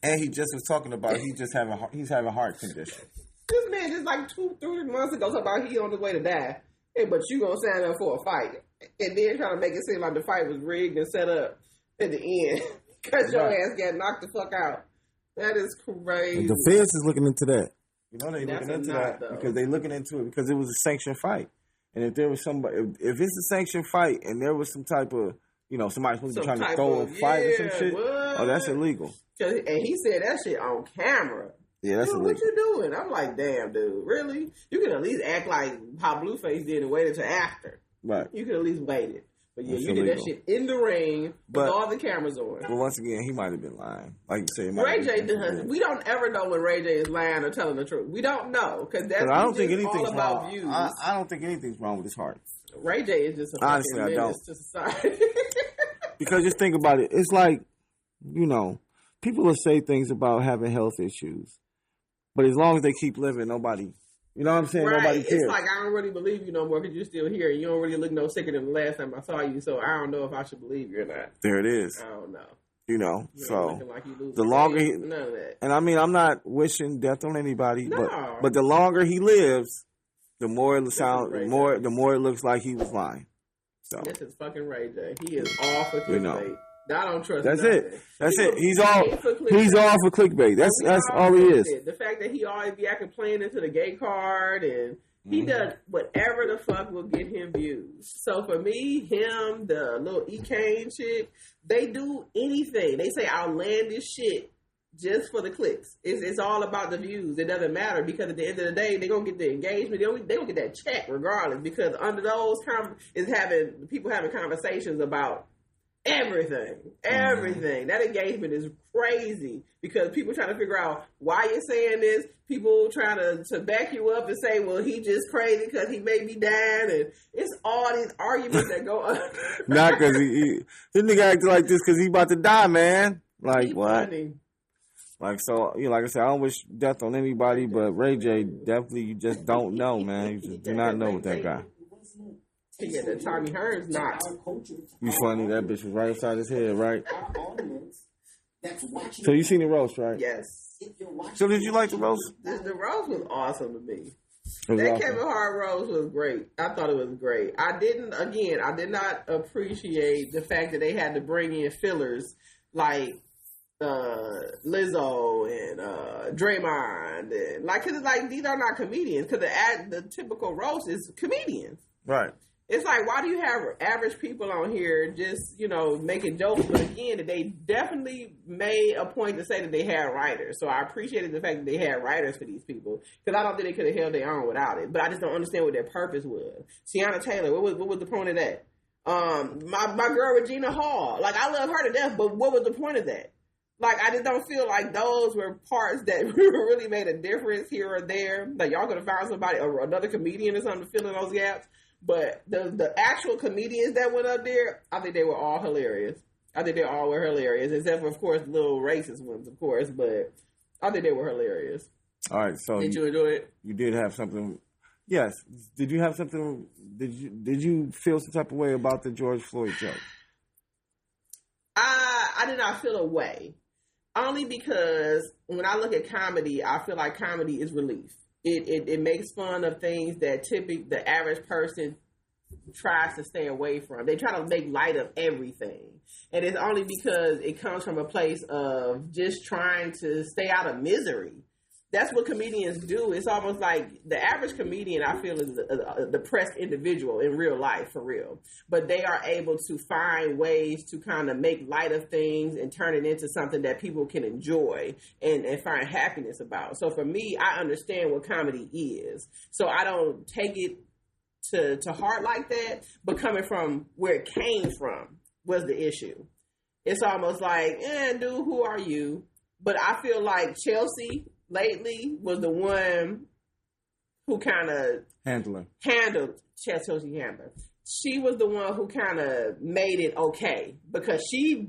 And he just was talking about he's having a heart condition. This man just like 2-3 months ago talking about he on his way to die. Hey, but you gonna sign up for a fight, and then trying to make it seem like the fight was rigged and set up at the end because your ass got knocked the fuck out. That is crazy. The feds is looking into that. You know they looking into that because they looking into it because it was a sanctioned fight, and if there was somebody, if it's a sanctioned fight and there was some type of, you know, somebody supposed to be trying to throw a fight or some shit, oh, that's illegal. And he said that shit on camera. Yeah, that's illegal. What you doing? I'm like, damn, dude, really? You can at least act like how Blueface did and wait until after. Right. You could at least wait it. But yeah, that's you illegal. did that shit in the ring with all the cameras on. But once again, he might have been lying. Like you said, Ray J does. We don't ever know when Ray J is lying or telling the truth. We don't know because that's I don't think anything's all about wrong. views. I don't think anything's wrong with his heart. Ray J is just a honestly, I don't. To society. Because just think about it. It's like, you know, people will say things about having health issues, but as long as they keep living, nobody, you know what I'm saying? Right. Nobody cares. It's like, I don't really believe you no more because you're still here. You don't really look no sicker than the last time I saw you, so I don't know if I should believe you or not. There it is. I don't know. You know, you so like you the longer he, none of that. And I mean, I'm not wishing death on anybody, No. but the longer he lives, the more it sounds, the more it looks like he was lying. So this is fucking Ray J. He is all for clickbait. You know. I don't trust. That's nothing. it. That's it. He's all for clickbait. That's all he is. The fact that he always be acting playing into the gay card and he does whatever the fuck will get him views. So for me, him, the little E-Kane shit, they do anything. They say outlandish shit just for the clicks. It's all about the views. It doesn't matter because at the end of the day, they're going to get the engagement. They're going to get that check regardless because under those people having conversations about everything. That engagement is crazy because people trying to figure out why you're saying this. People trying to back you up and say, well, he just crazy because he may be dying. And it's all these arguments that go on. Not because this nigga acting like this because he about to die, man. Like, He's what? Funny. Like, so, you know, like I said, I don't wish death on anybody, but Ray J, definitely, you just don't know, man. You just do not know with that guy. He got that Tommy Hearns knot. You funny, that bitch was right upside his head, right? So you seen the roast, right? Yes. So did you like the roast? The roast was awesome to me. That awesome. Kevin Hart roast was great. I thought it was great. I did not appreciate the fact that they had to bring in fillers like Lizzo and Draymond and cause it's like these are not comedians because the typical roast is comedians. Right. It's like, why do you have average people on here just, making jokes? But again, they definitely made a point to say that they had writers. So I appreciated the fact that they had writers for these people, because I don't think they could have held their own without it. But I just don't understand what their purpose was. Tiana Taylor, what was the point of that? My girl Regina Hall, like, I love her to death, but what was the point of that? Like, I just don't feel like those were parts that really made a difference here or there. Like, y'all could have found somebody, or another comedian or something to fill in those gaps. But the actual comedians that went up there, I think they were all hilarious. I think they all were hilarious, except for, of course, the little racist ones, of course. But I think they were hilarious. All right, so did you enjoy it? You did have something. Yes. Did you have something? Did you feel some type of way about the George Floyd joke? I did not feel a way. Only because when I look at comedy, I feel like comedy is relief. It makes fun of things that the average person tries to stay away from. They try to make light of everything. And it's only because it comes from a place of just trying to stay out of misery. That's what comedians do. It's almost like the average comedian, I feel, is a depressed individual in real life, for real. But they are able to find ways to kind of make light of things and turn it into something that people can enjoy and find happiness about. So for me, I understand what comedy is. So I don't take it to heart like that, but coming from where it came from was the issue. It's almost like, dude, who are you? But I feel like Chelsea lately was the one who kind of handled Chelsea Handler. She was the one who kind of made it okay, because she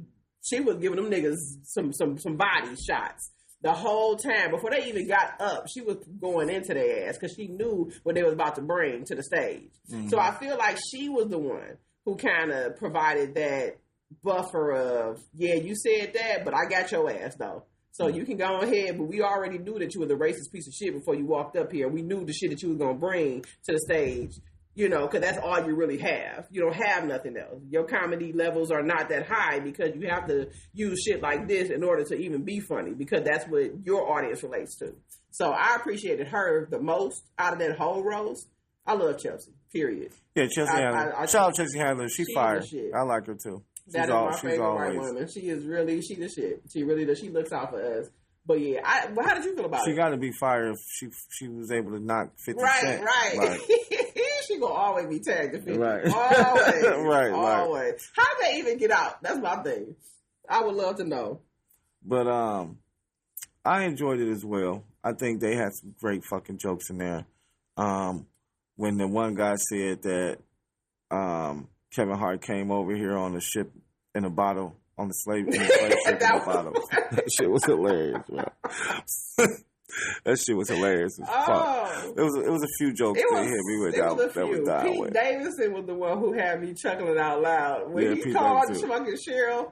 was giving them niggas some body shots the whole time before they even got up. She was going into their ass because she knew what they was about to bring to the stage. Mm-hmm. So I feel like she was the one who kind of provided that buffer of, yeah, you said that, but I got your ass though. So you can go ahead, but we already knew that you was a racist piece of shit before you walked up here. We knew the shit that you was going to bring to the stage, because that's all you really have. You don't have nothing else. Your comedy levels are not that high because you have to use shit like this in order to even be funny, because that's what your audience relates to. So I appreciated her the most out of that whole roast. I love Chelsea, period. Yeah, Chelsea Handler. Shout out Chelsea Handler. She fired. I like her too. That is my favorite white woman. She is really, she the shit. She really does. She looks out for us. But yeah, how did you feel about it? She got to be fired if she was able to knock 50 Cent. Right. Like, she gonna always be tagged at 50. Right. Always. Always. Like, how did they even get out? That's my thing. I would love to know. But I enjoyed it as well. I think they had some great fucking jokes in there. When the one guy said that Kevin Hart came over here on the ship in a bottle, on the slave ship in a bottle. That shit was hilarious, bro. That shit was hilarious as fuck. It was a few jokes that hit me with that was dying. Pete Davidson was the one who had me chuckling out loud when he called fucking Cheryl.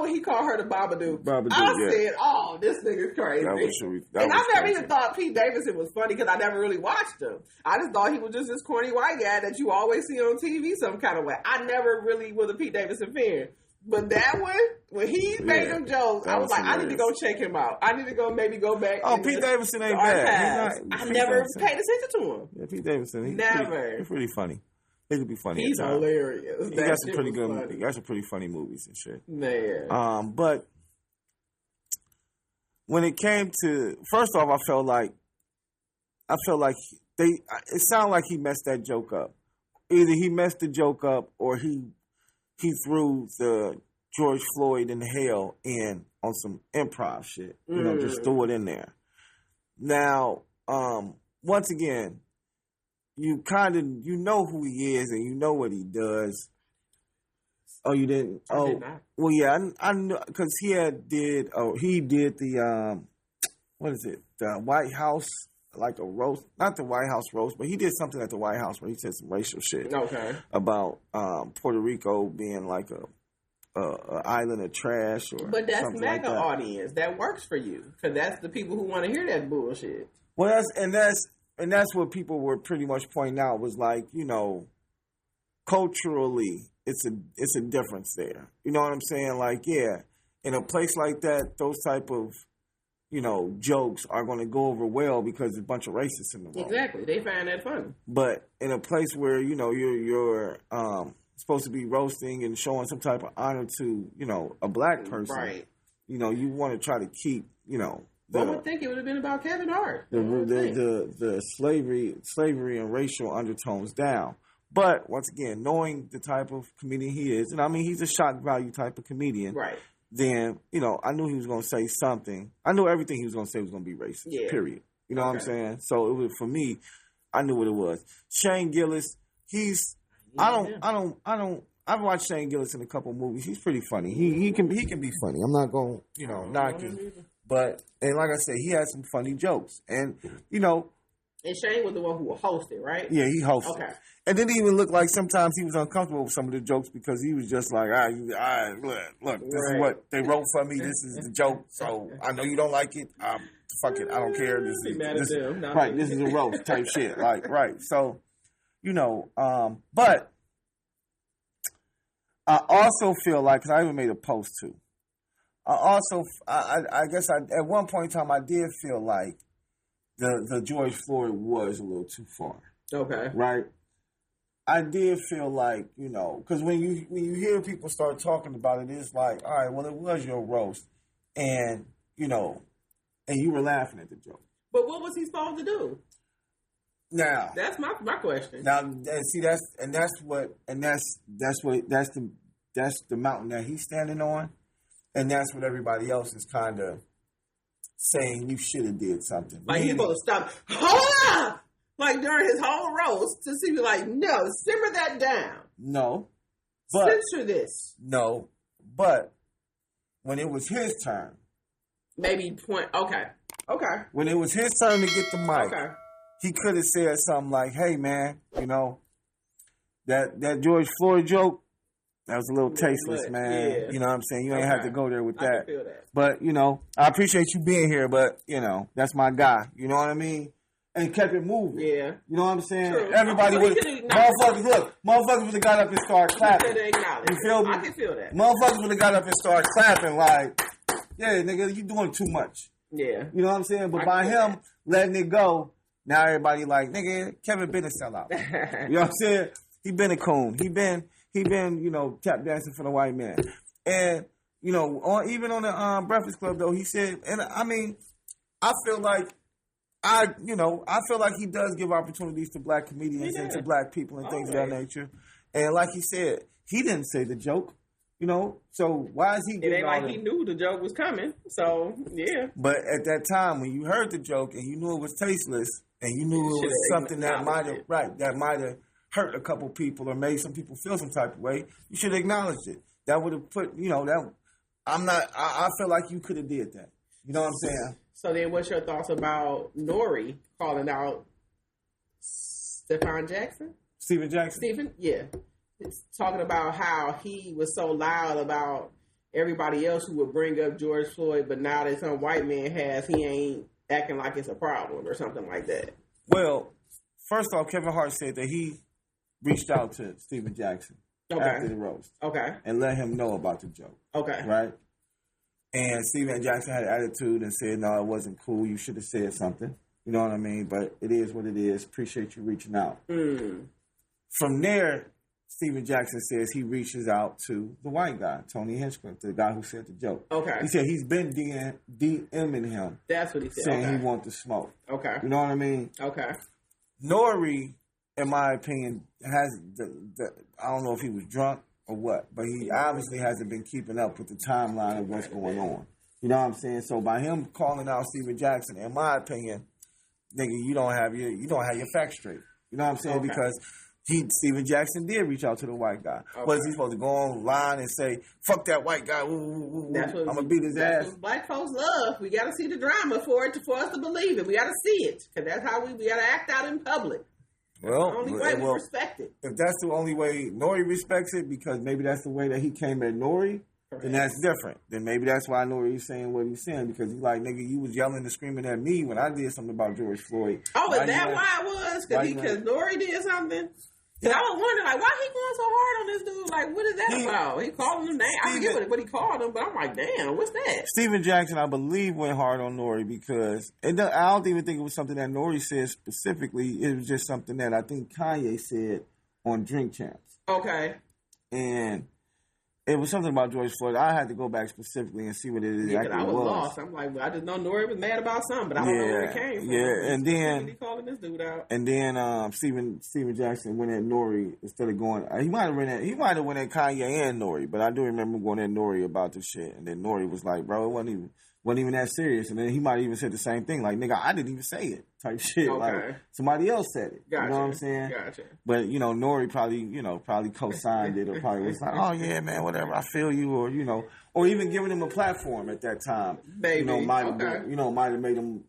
When he called her the Babadook. I said, this nigga's crazy. I never even thought Pete Davidson was funny because I never really watched him. I just thought he was just this corny white guy that you always see on TV some kind of way. I never really was a Pete Davidson fan. But that one, when he made them jokes, I was like, hilarious. I need to go check him out. I need to go back. Oh, Pete Davidson ain't bad. I never paid attention to him. Yeah, Pete Davidson. He's pretty funny. He could be funny. He's hilarious. He got some pretty good. He got some pretty funny movies and shit. Man. But when it came to, first off, I felt like it sounded like he messed that joke up. Either he messed the joke up or he threw the George Floyd in hell in on some improv shit. Just threw it in there. Now, once again, you know who he is and you know what he does. Oh, you didn't? I did not. Well, yeah, I know, because he did the, what is it? The White House, like a roast, not the White House roast, but he did something at the White House where he said some racial shit. Okay. About Puerto Rico being like a island of trash or But that's something MAGA like that. audience. That works for you because that's the people who want to hear that bullshit. Well, that's what people were pretty much pointing out was like, culturally, it's a difference there. You know what I'm saying? Like, yeah, in a place like that, those type of jokes are going to go over well because there's a bunch of racists in the room. Exactly. They find that funny. But in a place where, you're supposed to be roasting and showing some type of honor to, a black person, right? You want to try to keep, One would think it would have been about Kevin Hart. The slavery and racial undertones down. But once again, knowing the type of comedian he is, and I mean he's a shock value type of comedian, right? Then I knew he was going to say something. I knew everything he was going to say was going to be racist. Yeah. Period. You know what I'm saying? So it was, for me, I knew what it was. Shane Gillis, I've watched Shane Gillis in a couple movies. He's pretty funny. He can be funny. I'm not going knock him. But and like I said, he had some funny jokes, and And Shane was the one who hosted, right? Yeah, he hosted. Okay. And didn't even look like sometimes he was uncomfortable with some of the jokes because he was just like, all right, look, this is what they wrote for me. This is the joke. So I know you don't like it. Fuck it. I don't care. This is a roast type shit. Like, right. So, but I also feel like, because I even made a post too, I guess at one point in time, I did feel like the George Floyd was a little too far. Okay. Right? I did feel like, because when you hear people start talking about it, it's like, all right, well, it was your roast. And, and you were laughing at the joke. But what was he supposed to do? Now. That's my question. Now, see, that's the mountain that he's standing on. And that's what everybody else is kind of saying you should have did something. Like he's supposed to stop. Hold up! Like during his whole roast to see me like, no, simmer that down. No. But, censor this. No. But when it was his turn. Maybe point. Okay. When it was his turn to get the mic. Okay. He could have said something like, hey, man, that George Floyd joke, that was a little tasteless, man. Yeah. You know what I'm saying? You ain't have to go there with that. I can feel that. But, I appreciate you being here, but, that's my guy. You know what I mean? And kept it moving. Yeah. You know what I'm saying? True. Everybody would motherfuckers would have got up and started clapping. You feel me? I can feel that. Motherfuckers would have got up and started clapping like, yeah, nigga, you doing too much. Yeah. You know what I'm saying? But by him letting it go, now everybody like, nigga, Kevin been a sellout. You know what I'm saying? He been a coon. He been, tap dancing for the white man. And, even on the Breakfast Club though, he said, and I mean, I feel like he does give opportunities to black comedians and to black people and things of that nature. And like he said, he didn't say the joke, so why is he getting it ain't like he knew the joke was coming. So, yeah. But at that time, when you heard the joke and you knew it was tasteless and you knew it was something that might have hurt a couple people or made some people feel some type of way, you should have acknowledged it. That would have put, I feel like you could have did that. You know what I'm saying? So then what's your thoughts about Nori calling out Stephen Jackson? Yeah. It's talking about how he was so loud about everybody else who would bring up George Floyd, but now that some white man he ain't acting like it's a problem or something like that. Well, first off, Kevin Hart said that he reached out to Stephen Jackson after the roast. Okay. And let him know about the joke. Okay. Right? And Stephen Jackson had an attitude and said, no, it wasn't cool. You should have said something. You know what I mean? But it is what it is. Appreciate you reaching out. From there, Stephen Jackson says he reaches out to the white guy, Tony Hinchcliffe, the guy who said the joke. Okay. He said he's been DMing him. That's what he said. Saying he wants to smoke. Okay. You know what I mean? Okay. Nori, in my opinion, has I don't know if he was drunk or what, but he obviously hasn't been keeping up with the timeline of what's going on. You know what I'm saying? So by him calling out Stephen Jackson, in my opinion, nigga, you don't have your facts straight. You know what I'm saying? Okay. Because Stephen Jackson did reach out to the white guy. Okay. Was he supposed to go online and say, fuck that white guy, I'm going to beat his ass? What black folks love. We got to see the drama for us to believe it. We got to see it. Because that's how we got to act out in public. Well, the only way we respect it. If that's the only way Nori respects it, because maybe that's the way that he came at Nori, then that's different. Then maybe that's why Nori is saying what he's saying, because he's like, nigga, you was yelling and screaming at me when I did something about George Floyd. Oh, is that why it was? Because Nori did something? Cause I was wondering, like, why he going so hard on this dude? Like, what is that about? He calling him name. I forget what he called him, but I'm like, damn, what's that? Steven Jackson, I believe, went hard on Nori because I don't even think it was something that Nori said specifically. It was just something that I think Kanye said on Drink Champs. Okay. And it was something about George Floyd. I had to go back specifically and see what it exactly was. I was lost. I'm like, I just know Nori was mad about something, but I don't know where it came from. Yeah, and then he calling this dude out. And then Steven Jackson went at Nori instead of going. He might have went at Kanye and Nori, but I do remember going at Nori about this shit. And then Nori was like, "Bro, it wasn't even that serious." And then he might have even said the same thing, like, "Nigga, I didn't even say it," type shit. Okay. Like somebody else said it. Gotcha. You know what I'm saying? Gotcha. But Nori probably co-signed it, or probably was like, "Oh yeah, man, whatever, I feel you," or even giving him a platform at that time. Maybe. Might have made him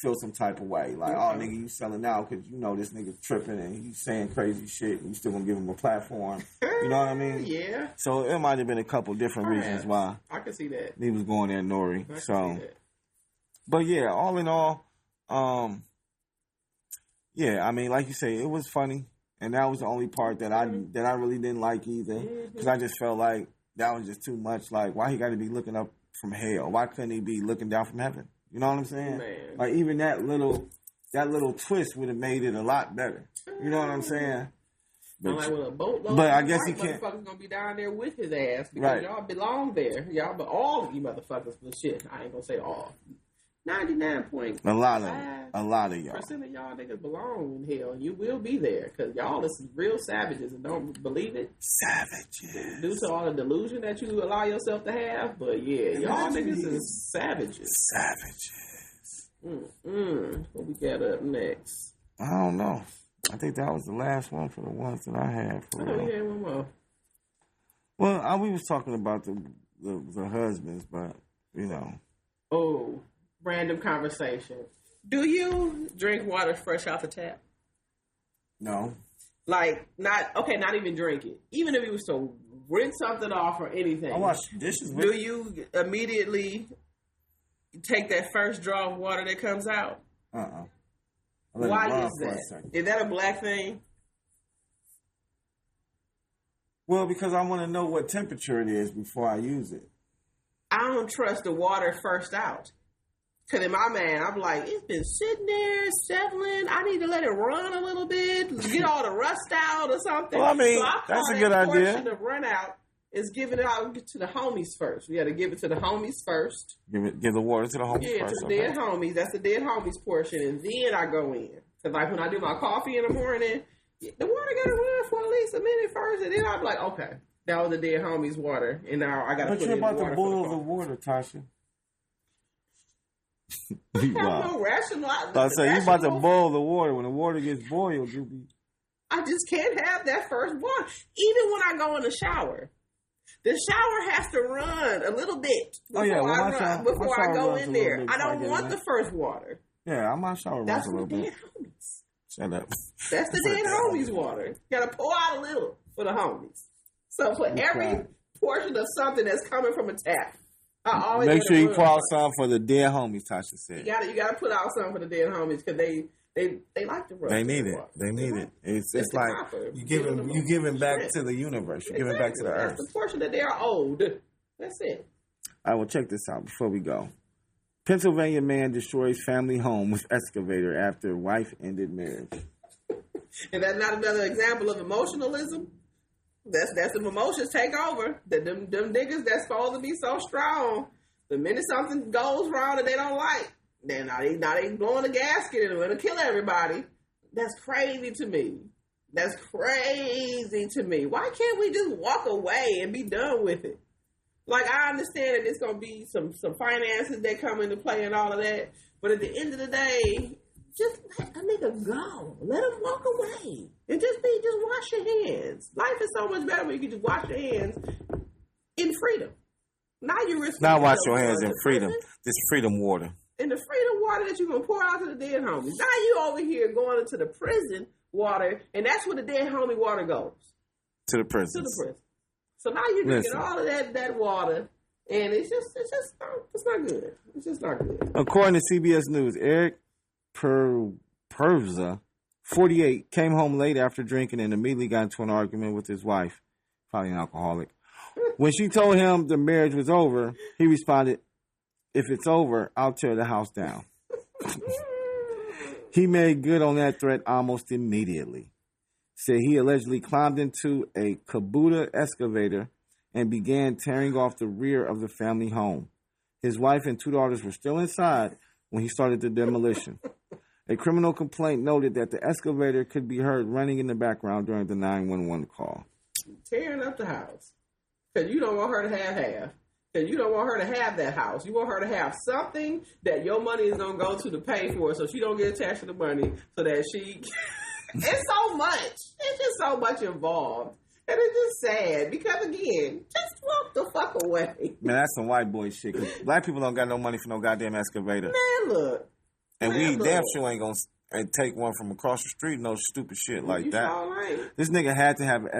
feel some type of way, like, "Oh nigga, you selling out because this nigga tripping and he's saying crazy shit, and you still gonna give him a platform." You know what I mean? Yeah. So it might have been a couple different reasons why I can see that he was going at Nori. I can see that. But yeah, all in all, yeah, I mean, like you say, it was funny, and that was the only part that I really didn't like either, because I just felt like that was just too much. Like, why he got to be looking up from hell? Why couldn't he be looking down from heaven? You know what I'm saying? Man. Like, even that little twist would have made it a lot better. You know what I'm saying? But with a boatload, but I guess he can't. Motherfuckers gonna be down there with his ass because y'all belong there. Y'all, but all of you motherfuckers, but shit, I ain't gonna say all. 99.5% A lot of y'all. Percent of y'all niggas belong in hell, and you will be there because y'all is real savages and don't believe it. Savages. Due to all the delusion that you allow yourself to have, but yeah, y'all niggas is savages. What we got up next? I don't know. I think that was the last one for the ones that I had. For real. We had one more. Well, we was talking about the husbands, but Oh, random conversation. Do you drink water fresh out the tap? No. Like, not even drink it. Even if you was to rinse something off or anything. I wash dishes with Do you immediately take that first draw of water that comes out? Why is that? Is that a black thing? Well, because I want to know what temperature it is before I use it. I don't trust the water first out. Because in my mind, I'm like, it's been sitting there, settling. I need to let it run a little bit, get all the rust out or something. Well, I mean, so that's a good idea. Portion of run out is giving it out to the homies first. We got to give it to the homies first. Give the water to the homies first. Yeah, to the dead homies. That's the dead homies portion. And then I go in. Because like when I do my coffee in the morning, the water got to run for at least a minute first. And then I'm like, okay, that was the dead homies water. And now I got to put it in the water. But you're about to boil the water, Tasha. I have no rational. I say you about to boil the water. When the water gets boiled, you'll be. I just can't have that first water. Even when I go in the shower, the shower has to run a little bit before I go in there. I don't want the first water. Yeah, my shower runs That's a little the dead bit. homies. Shut up. That's the dead homies water. You gotta pour out a little for the homies. So for every portion of something that's coming from a tap, I always make sure you pour out some for the dead homies. Tasha said you gotta put out some for the dead homies because they like to run. They need it. They need it. It's like you giving back to the universe. You're giving back to the earth. That's the portion that they are owed. That's it. I will check this out before we go. Pennsylvania man destroys family home with excavator after wife ended marriage. And that's not another example of emotionalism. That's the emotions take over. Them niggas that's supposed to be so strong. The minute something goes wrong that they don't like, then now they blowing a gasket and gonna kill everybody. That's crazy to me. That's crazy to me. Why can't we just walk away and be done with it? Like, I understand that there's gonna be some finances that come into play and all of that, but at the end of the day, just let a nigga go. Let him walk away. And just wash your hands. Life is so much better when you can just wash your hands in freedom. Now you're risking. Now wash your hands in freedom. This freedom water. And the freedom water that you're going to pour out to the dead homies. Now you over here going into the prison water, and that's where the dead homie water goes. To the prison. To the prison. So now you're drinking all of that water, and it's not good. It's just not good. According to CBS News, Eric Pervza, 48, came home late after drinking and immediately got into an argument with his wife, probably an alcoholic. When she told him the marriage was over, he responded, "If it's over, I'll tear the house down." He made good on that threat almost immediately. Said he allegedly climbed into a Kubota excavator and began tearing off the rear of the family home. His wife and 2 daughters were still inside when he started the demolition. A criminal complaint noted that the excavator could be heard running in the background during the 911 call. Tearing up the house. Because you don't want her to have. Because you don't want her to have that house. You want her to have something that your money is going to go to pay for, so she don't get attached to the money, so that she... It's so much. It's just so much involved. And it's just sad. Because, again, just walk the fuck away. Man, that's some white boy shit. 'Cause black people don't got no money for no goddamn excavator. Man, look. And Man, we look. damn sure ain't going to take one from across the street, no stupid shit like You that. all right. This nigga had to have an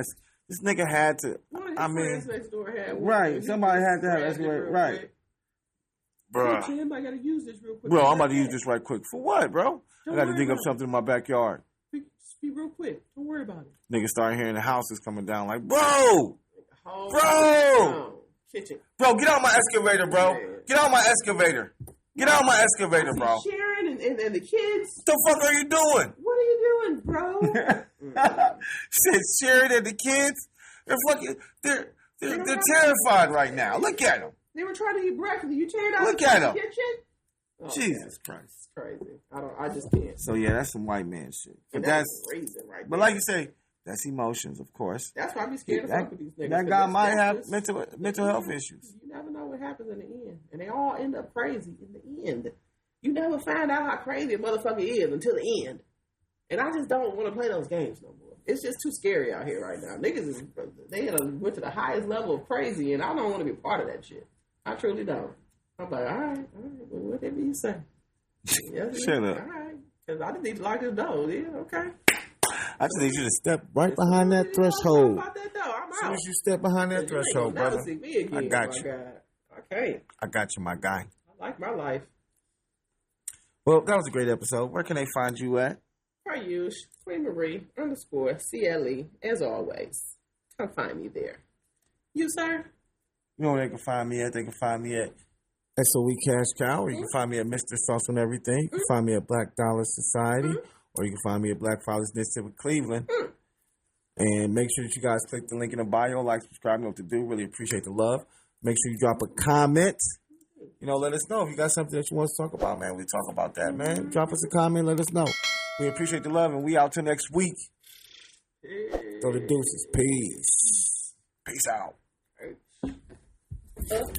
This nigga had to. One of his I mean, friends next door had one. right? He Somebody had to have grabbed it excavator, real right? quick. Bruh. Hey, Tim, I gotta use this real quick. Bro, I'm about to use this right quick. For what, bro? Don't I got to worry dig up about something in my backyard. Just be real quick. Don't worry about it. Nigga started hearing the houses coming down like, bro, Home, Bro! kitchen. bro, get out my excavator, bro. Get out my excavator. Get out my excavator, bro. Sharon and the kids. What the fuck are you doing? What are you doing, bro? Said Sharon and the kids. They're fucking. They're terrified right now. Look at them. They were trying to eat breakfast. You teared out Look the at 'em. kitchen. Oh, Jesus Christ. It's crazy. I just can't. So yeah, that's some white man shit. But And that's. crazy right But there. like you say, that's emotions, of course. That's why I be scared to fuck with these niggas. That 'cause guy it's might have just- mental health issues. You never know what happens in the end. And they all end up crazy in the end. You never find out how crazy a motherfucker is until the end. And I just don't want to play those games no more. It's just too scary out here right now. Niggas went to the highest level of crazy, and I don't want to be part of that shit. I truly don't. I'm like, all right, well, whatever you say. Yes, Shut up. All right. Because I just need to lock this door. Yeah, okay. I just need you to step right behind that threshold. As soon as you step behind that threshold, brother, See me again, I got my you. God. I can't. I got you, my guy. I like my life. Well, that was a great episode. Where can they find you at? Per usual, Queen Marie _CLE, as always. Come find me there. You, sir? You know where they can find me at? They can find me at SOE Cash Cow, or you can find me at Mr. Sauce on Everything. You can find me at Black Dollar Society, or you can find me at Black Fathers Initiative with Cleveland. And make sure that you guys click the link in the bio, like, subscribe, know what to do. Really appreciate the love. Make sure you drop a comment. You know, let us know if you got something that you want us to talk about, man. We talk about that, man. Drop us a comment, let us know. We appreciate the love, and we out till next week. Throw the deuces. Peace. Peace out.